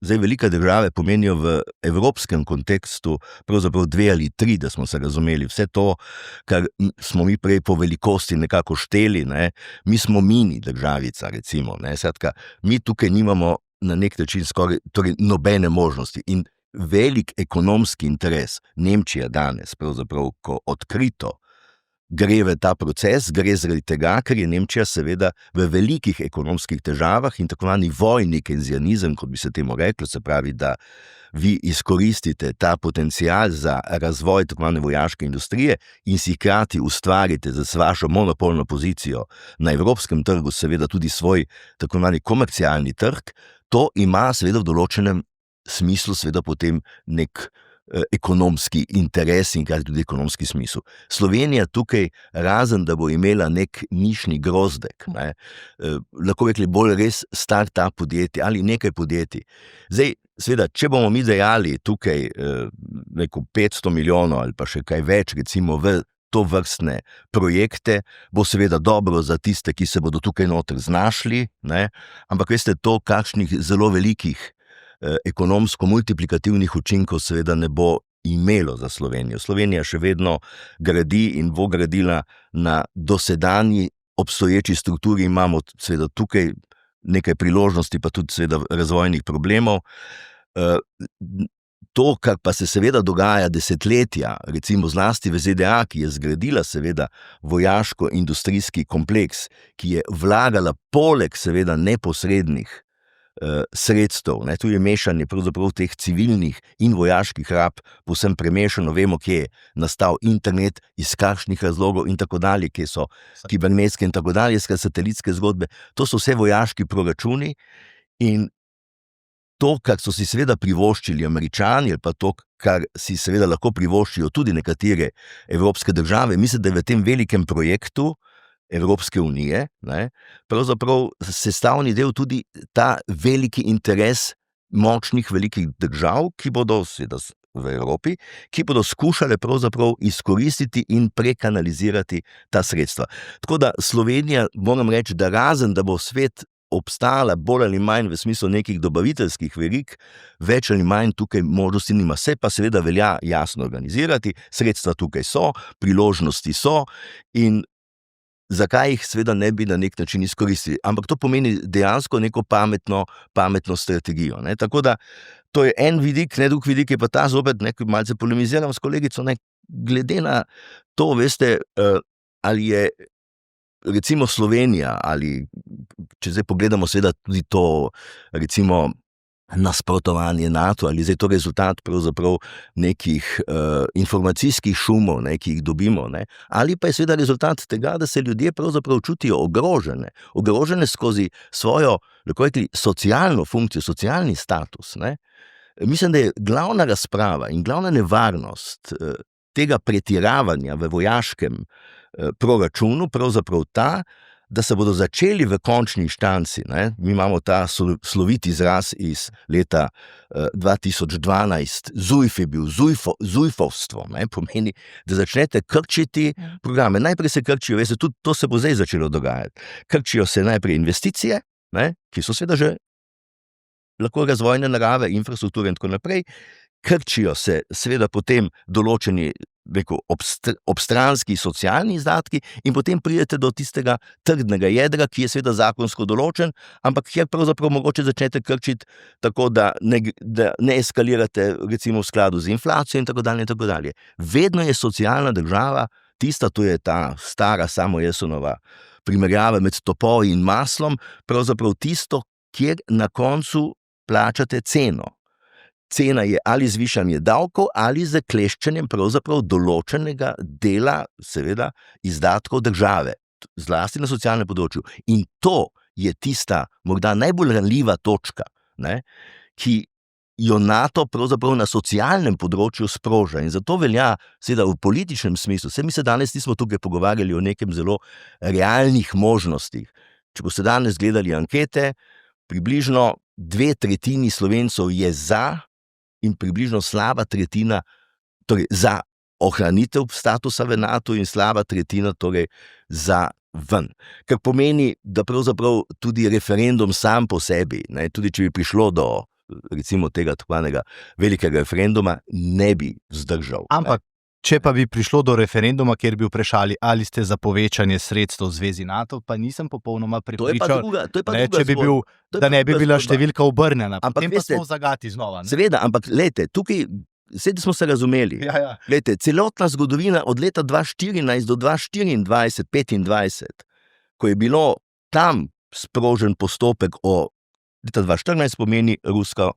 zdaj velike države pomenijo v evropskem kontekstu pravzaprav 2 ali 3, da smo se razumeli. Vse to, kar smo mi prej po velikosti nekako šteli, ne, mi smo mini državica, recimo, ne, skratka, mi tukaj nimamo na nek način skoraj torej nobene možnosti in velik ekonomski interes Nemčija danes pravzaprav, ko odkrito gre v ta proces, gre zaradi tega, ker je Nemčija seveda v velikih ekonomskih težavah in tako imenovani vojni keynesianizem, kot bi se temu reklo, se pravi, da vi izkoristite ta potencial za razvoj tako imenovane vojaške industrije in si hkrati ustvarite z vašo monopolno pozicijo na evropskem trgu seveda tudi svoj tako imenovani komercialni trg, to ima seveda v določenem smislu seveda potem nek ekonomski interes in kar tudi ekonomski smisel. Slovenija tukaj, razen da bo imela nek nišni grozdek, ne, lahko rekli bolj res start-up podjetij ali nekaj podjetij. Zdaj, seveda, če bomo mi dejali tukaj neko 500 milijonov ali pa še kaj več, recimo v to vrstne projekte, bo seveda dobro za tiste, ki se bodo tukaj noter znašli, ne, ampak veste, to kakšnih zelo velikih ekonomsko multiplikativnih učinkov seveda ne bo imelo za Slovenijo. Slovenija še vedno gradi in bo gradila na dosedanji obstoječi strukturi, imamo seveda tukaj nekaj priložnosti, pa tudi seveda razvojnih problemov. To, kar pa se seveda dogaja desetletja, recimo zlasti v ZDA, ki je zgradila seveda vojaško-industrijski kompleks, ki je vlagala poleg seveda neposrednih sredstev, ne, tu je mešanje pravzaprav teh civilnih in vojaških rab, povsem premešano, vemo, kje je nastal internet, iz kakšnih razlogov in tako dalje, kje so kibernetske in tako dalje, satelitske zgodbe, to so vse vojaški proračuni in to, kar so si seveda privoščili Američani, ali pa to, kar si seveda lahko privoščijo tudi nekatere evropske države, mislim, da je v tem velikem projektu Evropske unije, ne, pravzaprav sestavni del tudi ta veliki interes močnih velikih držav, ki bodo seveda v Evropi, ki bodo skušale pravzaprav izkoristiti in prekanalizirati ta sredstva. Tako da Slovenija, moram reči, da razen, da bo svet obstala bolj ali manj v smislu nekih dobaviteljskih verig, več ali manj tukaj možnosti nima. Se pa seveda velja jasno organizirati, sredstva tukaj so, priložnosti so in zakaj jih seveda ne bi na nek način izkoristili. Ampak to pomeni dejansko neko pametno strategijo. Ne? Tako da to je en vidik, ne drug vidik je pa ta zopet, malce polemiziram s kolegico, ne? Glede na to, veste, ali je recimo Slovenija, ali če zdaj pogledamo seveda tudi to, recimo nasprotovanje NATO, ali zdaj to rezultat pravzaprav nekih informacijskih šumov, ne, ki jih dobimo, ne, ali pa je seveda rezultat tega, da se ljudje pravzaprav čutijo ogrožene skozi svojo, lahko rekli, socialno funkcijo, socialni status, ne. Mislim, da je glavna razprava in glavna nevarnost tega pretiravanja v vojaškem proračunu pravzaprav ta, da se bodo začeli v končni inštanci, ne, mi imamo ta slovit izraz iz leta 2012, ZUJF je bil, zujfovstvo, ne, pomeni, da začnete krčiti programe. Najprej se krčijo, veste, tudi to se bo zdaj začelo dogajati. Krčijo se najprej investicije, ne, ki so seveda že lahko razvojne narave, infrastrukture in tako naprej, krčijo se seveda potem določeni obstranski socialni izdatki in potem pridete do tistega trdnega jedra, ki je seveda zakonsko določen, ampak kjer pravzaprav mogoče začnete krčiti tako, da ne eskalirate recimo v skladu z inflacijo in tako dalje. Vedno je socialna država tista, to je ta stara Samojesonova primerjava med topovi in maslom, pravzaprav tisto, kjer na koncu plačate ceno. Cena je ali zvišanje davkov ali zakleščenjem pravzaprav določenega dela, seveda, izdatkov države, zlasti na socialnem področju. In to je tista morda najbolj ranljiva točka, ne, ki jo NATO pravzaprav na socialnem področju sproža. In zato velja, seveda, v političnem smislu, mi se danes nismo tukaj pogovarjali o nekem zelo realnih možnostih. Če boste danes gledali ankete, približno 2/3 Slovencev je za in približno slaba tretjina torej za ohranitev statusa v NATO in slaba tretjina torej za ven. Kar pomeni, da pravzaprav tudi referendum sam po sebi, ne, tudi če bi prišlo do recimo tega takvanega velikega referenduma, ne bi zdržal. Ampak če pa bi prišlo do referenduma, kjer bi vprašali, ali ste za povečanje sredstev v Zvezi NATO, pa nisem popolnoma prepričan, da ne bi bila številka obrnjena. Potem pa smo v zagati znova. Ne? Seveda, ampak lejte, tukaj smo se razumeli. Ja. Lejte, celotna zgodovina od leta 2014 do 2024-2025, ko je bilo tam sprožen postopek o leta 2014 pomeni rusko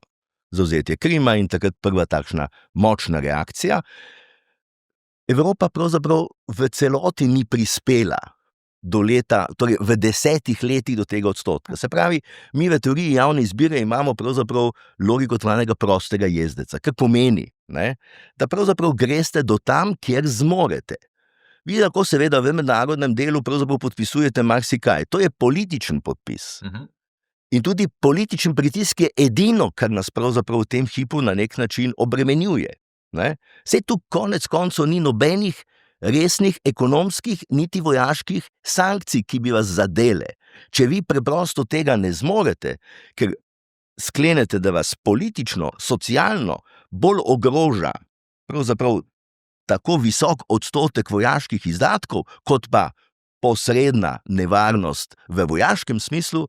zavzetje Krima in takrat prva takšna močna reakcija, Evropa pravzaprav v celoti ni prispela do leta, torej v 10 letih do tega odstotka. Se pravi, mi v teoriji javne izbire imamo pravzaprav logiko tvanega prostega jezdeca, kar pomeni, ne, da pravzaprav greste do tam, kjer zmorete. Vi lahko seveda v mednarodnem delu pravzaprav podpisujete marsikaj. To je političen podpis. In tudi političen pritisk je edino, kar nas pravzaprav v tem hipu na nek način obremenjuje. Saj tu konec koncev ni nobenih resnih ekonomskih niti vojaških sankcij, ki bi vas zadele. Če vi preprosto tega ne zmorete, ker sklenete, da vas politično, socialno bolj ogroža pravzaprav tako visok odstotek vojaških izdatkov, kot pa posredna nevarnost v vojaškem smislu,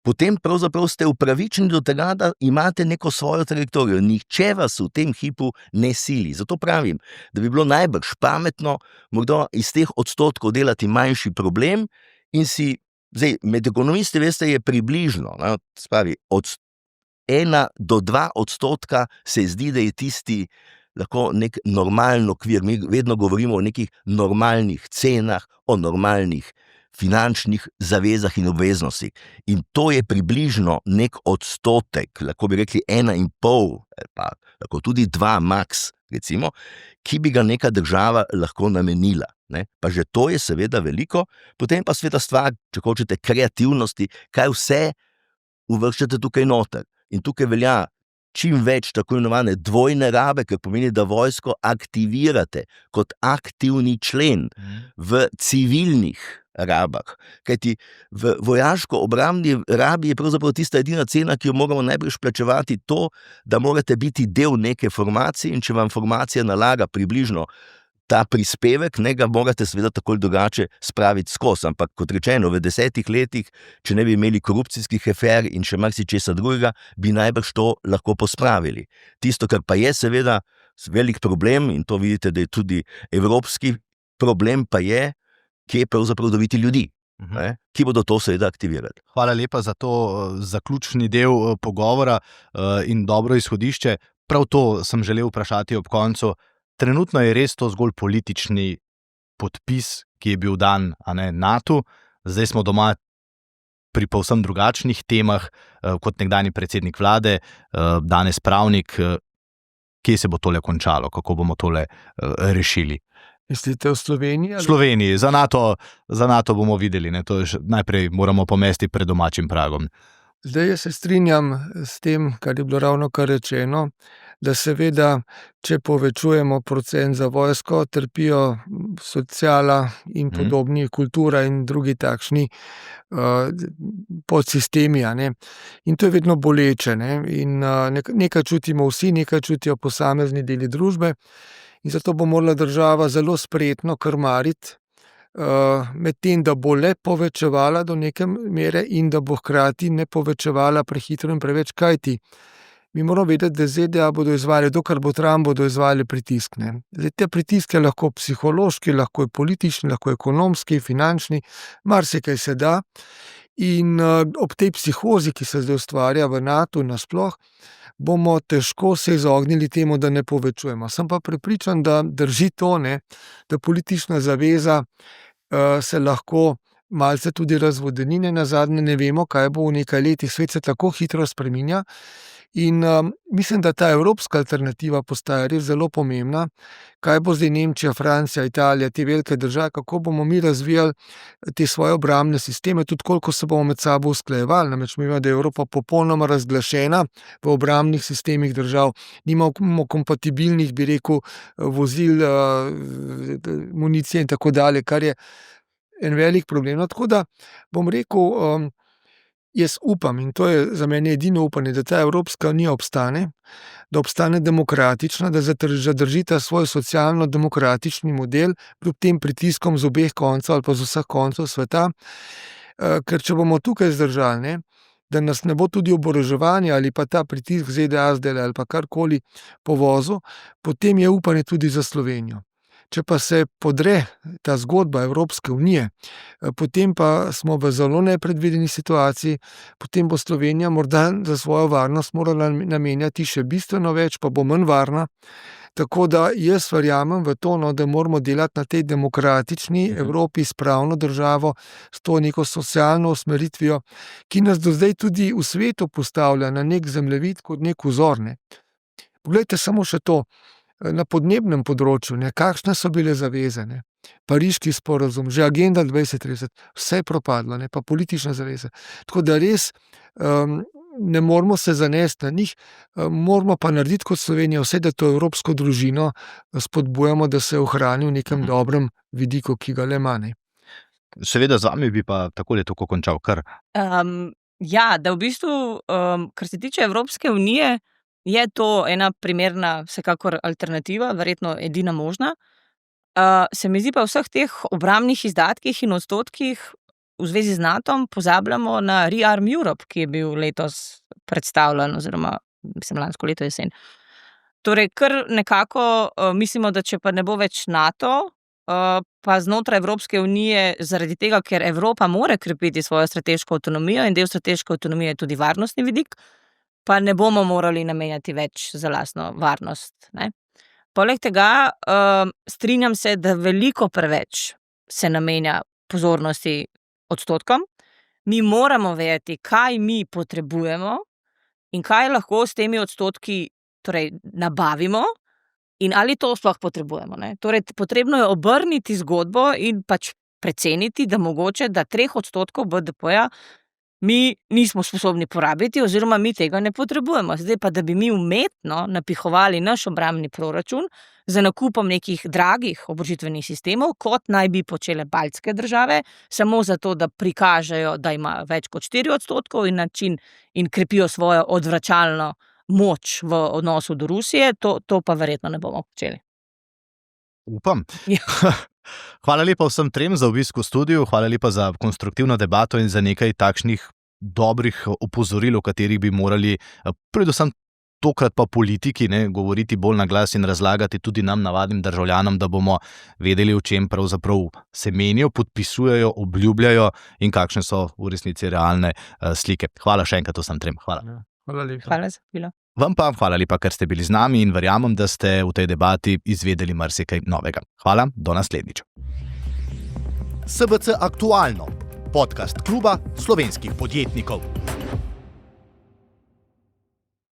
potem pravzaprav ste upravičeni do tega, da imate neko svojo trajektorijo. Nihče vas v tem hipu ne sili. Zato pravim, da bi bilo najbrž pametno morda iz teh odstotkov delati manjši problem in si, zdaj, med ekonomisti, veste, je približno, ne, spravi, od 1 do 2 odstotka se zdi, da je tisti lahko nek normalen okvir. Mi vedno govorimo o nekih normalnih cenah, o normalnih finančnih zavezah in obveznostih. In to je približno nek odstotek, lahko bi rekli 1,5, pa lahko tudi 2 max, recimo, ki bi ga neka država lahko namenila. Ne? Pa že to je seveda veliko, potem pa seveda stvar, če hočete, kreativnosti, kaj vse uvrščate tukaj noter. In tukaj velja čim več tako imenovane dvojne rabe, kar pomeni, da vojsko aktivirate kot aktivni člen v civilnih rabah. Kajti v vojaško-obrambni rabi je pravzaprav tista edina cena, ki jo moramo najprej plačevati, to, da morate biti del neke formacije, in če vam formacija nalaga približno ta prispevek, ne ga morate seveda tako ali drugače spraviti skozi. Ampak kot rečeno, v 10 letih, če ne bi imeli korupcijskih afer in še marsičesa drugega, bi najbrž to lahko pospravili. Tisto, kar pa je seveda velik problem, in to vidite, da je tudi evropski problem, pa je, kje pravzaprav dobiti ljudi, ki bodo to seveda aktivirali. Hvala lepa za to zaključni del pogovora in dobro izhodišče. Prav to sem želel vprašati ob koncu. Trenutno je res to zgolj politični podpis, ki je bil dan NATO. Zdaj smo doma pri povsem drugačnih temah, kot nekdanji predsednik vlade, danes pravnik. Kje se bo tole končalo? Kako bomo tole rešili? Mislite v Sloveniji? V Sloveniji. Za NATO bomo videli. Ne? To najprej moramo pomesti pred domačim pragom. Zdaj jaz se strinjam s tem, kar je bilo ravnokar rečeno, da seveda, če povečujemo procent za vojsko, trpijo sociala in podobni, kultura in drugi takšni podsistemi. In to je vedno boleče. In nekaj čutimo vsi, nekaj čutijo posamezni deli družbe. In zato bo morala država zelo spretno krmariti med tem, da bo le povečevala do neke mere in da bo hkrati ne povečevala prehitro in preveč, kajti mi moramo vedeti, da ZDA bodo izvajali, dokler bo Trump, bodo izvajali pritisk. Zdaj, te pritiske lahko psihološki, lahko je politični, lahko ekonomski, finančni, marsikaj se da. In ob tej psihozi, ki se zdaj ustvarja v NATO nasploh, bomo težko se izognili temu, da ne povečujemo. Sem pa prepričan, da drži to, da politična zaveza se lahko malce tudi razvodeni, nazadnje ne vemo, kaj bo v nekaj letih. Svet se tako hitro spreminja. In mislim, da ta evropska alternativa postaja res zelo pomembna. Kaj bo zdaj Nemčija, Francija, Italija, te velike države, kako bomo mi razvijali te svoje obrambne sisteme, tudi koliko se bomo med sabo usklajevali. Namreč mi vemo, da je Evropa popolnoma razglašena v obrambnih sistemih držav. Nimamo kompatibilnih, bi rekel, vozil, municije in tako dalje, kar je en velik problem. Tako da bom rekel, jaz upam, in to je za mene edino upanje, da ta Evropska unija obstane, da obstane demokratična, da zadrži ta svoj socialno-demokratični model, kljub tem pritiskom z obeh koncev ali pa z vseh koncev sveta. Ker če bomo tukaj zdržali, da nas ne bo tudi oboroževanje ali pa ta pritisk ZDA zdaj ali pa karkoli povozil, potem je upanje tudi za Slovenijo. Če pa se podre ta zgodba Evropske unije, potem pa smo v zelo nepredvideni situaciji, potem bo Slovenija morda za svojo varnost morala namenjati še bistveno več, pa bo manj varna. Tako da jaz verjamem v to, da moramo delati na tej demokratični Evropi s pravno državo, s to neko socialno usmeritvijo, ki nas do zdaj tudi v svetu postavlja na nek zemljevid kot nek vzor. Poglejte samo še to. Na podnebnem področju, kakšne so bile zaveze, Pariški sporazum, že agenda 2030, vse je propadlo, pa politična zaveza. Tako da res ne moramo se zanesti na njih, moramo pa narediti kot Slovenija vse, da to evropsko družino spodbujamo, da se ohrani v nekem dobrem vidiku, ki ga le ima. Seveda z vami bi pa takole tako končal kar. Ja, da v bistvu, kar se tiče Evropske unije, je to ena primerna, vsekakor alternativa, verjetno edina možna. Se mi zdi pa v vseh teh obrambnih izdatkih in odstotkih v zvezi z NATO-om pozabljamo na Rearm Europe, ki je bil letos predstavljen, oziroma lansko leto jesen. Torej, kar nekako mislimo, da če pa ne bo več NATO, pa znotraj Evropske unije, zaradi tega, ker Evropa mora krepiti svojo strateško avtonomijo in del strateške avtonomije je tudi varnostni vidik, pa ne bomo morali namenjati več za lastno varnost. Poleg tega strinjam se, da veliko preveč se namenja pozornosti odstotkom. Mi moramo vedeti, kaj mi potrebujemo in kaj lahko s temi odstotki nabavimo in ali to sploh potrebujemo. Torej, potrebno je obrniti zgodbo in pač preceniti, da mogoče, da 3% BDP-ja mi nismo sposobni porabiti oziroma mi tega ne potrebujemo. Zdaj pa, da bi mi umetno napihovali naš obrambni proračun za nakupom nekih dragih oborožitvenih sistemov, kot naj bi počele baltske države, samo zato, da prikažejo, da ima več kot 4% in krepijo svojo odvračalno moč v odnosu do Rusije, to pa verjetno ne bomo počeli. Upam. Ja. Hvala lepa vsem trem za obisk v studiu, hvala lepa za konstruktivno debato in za nekaj takšnih dobrih opozoril, o katerih bi morali, predvsem tokrat pa politiki, govoriti bolj na glas in razlagati tudi nam, navadnim državljanom, da bomo vedeli, o čem pravzaprav se menijo, podpisujejo, obljubljajo in kakšne so v resnici realne slike. Hvala še enkrat vsem trem. Hvala. Hvala lepa. Hvala za bilo. Vam pa hvala lepa, ker ste bili z nami in verjamem, da ste v tej debati izvedeli marsikaj novega. Hvala, do naslednjič. SBC Aktualno, podcast kluba slovenskih podjetnikov.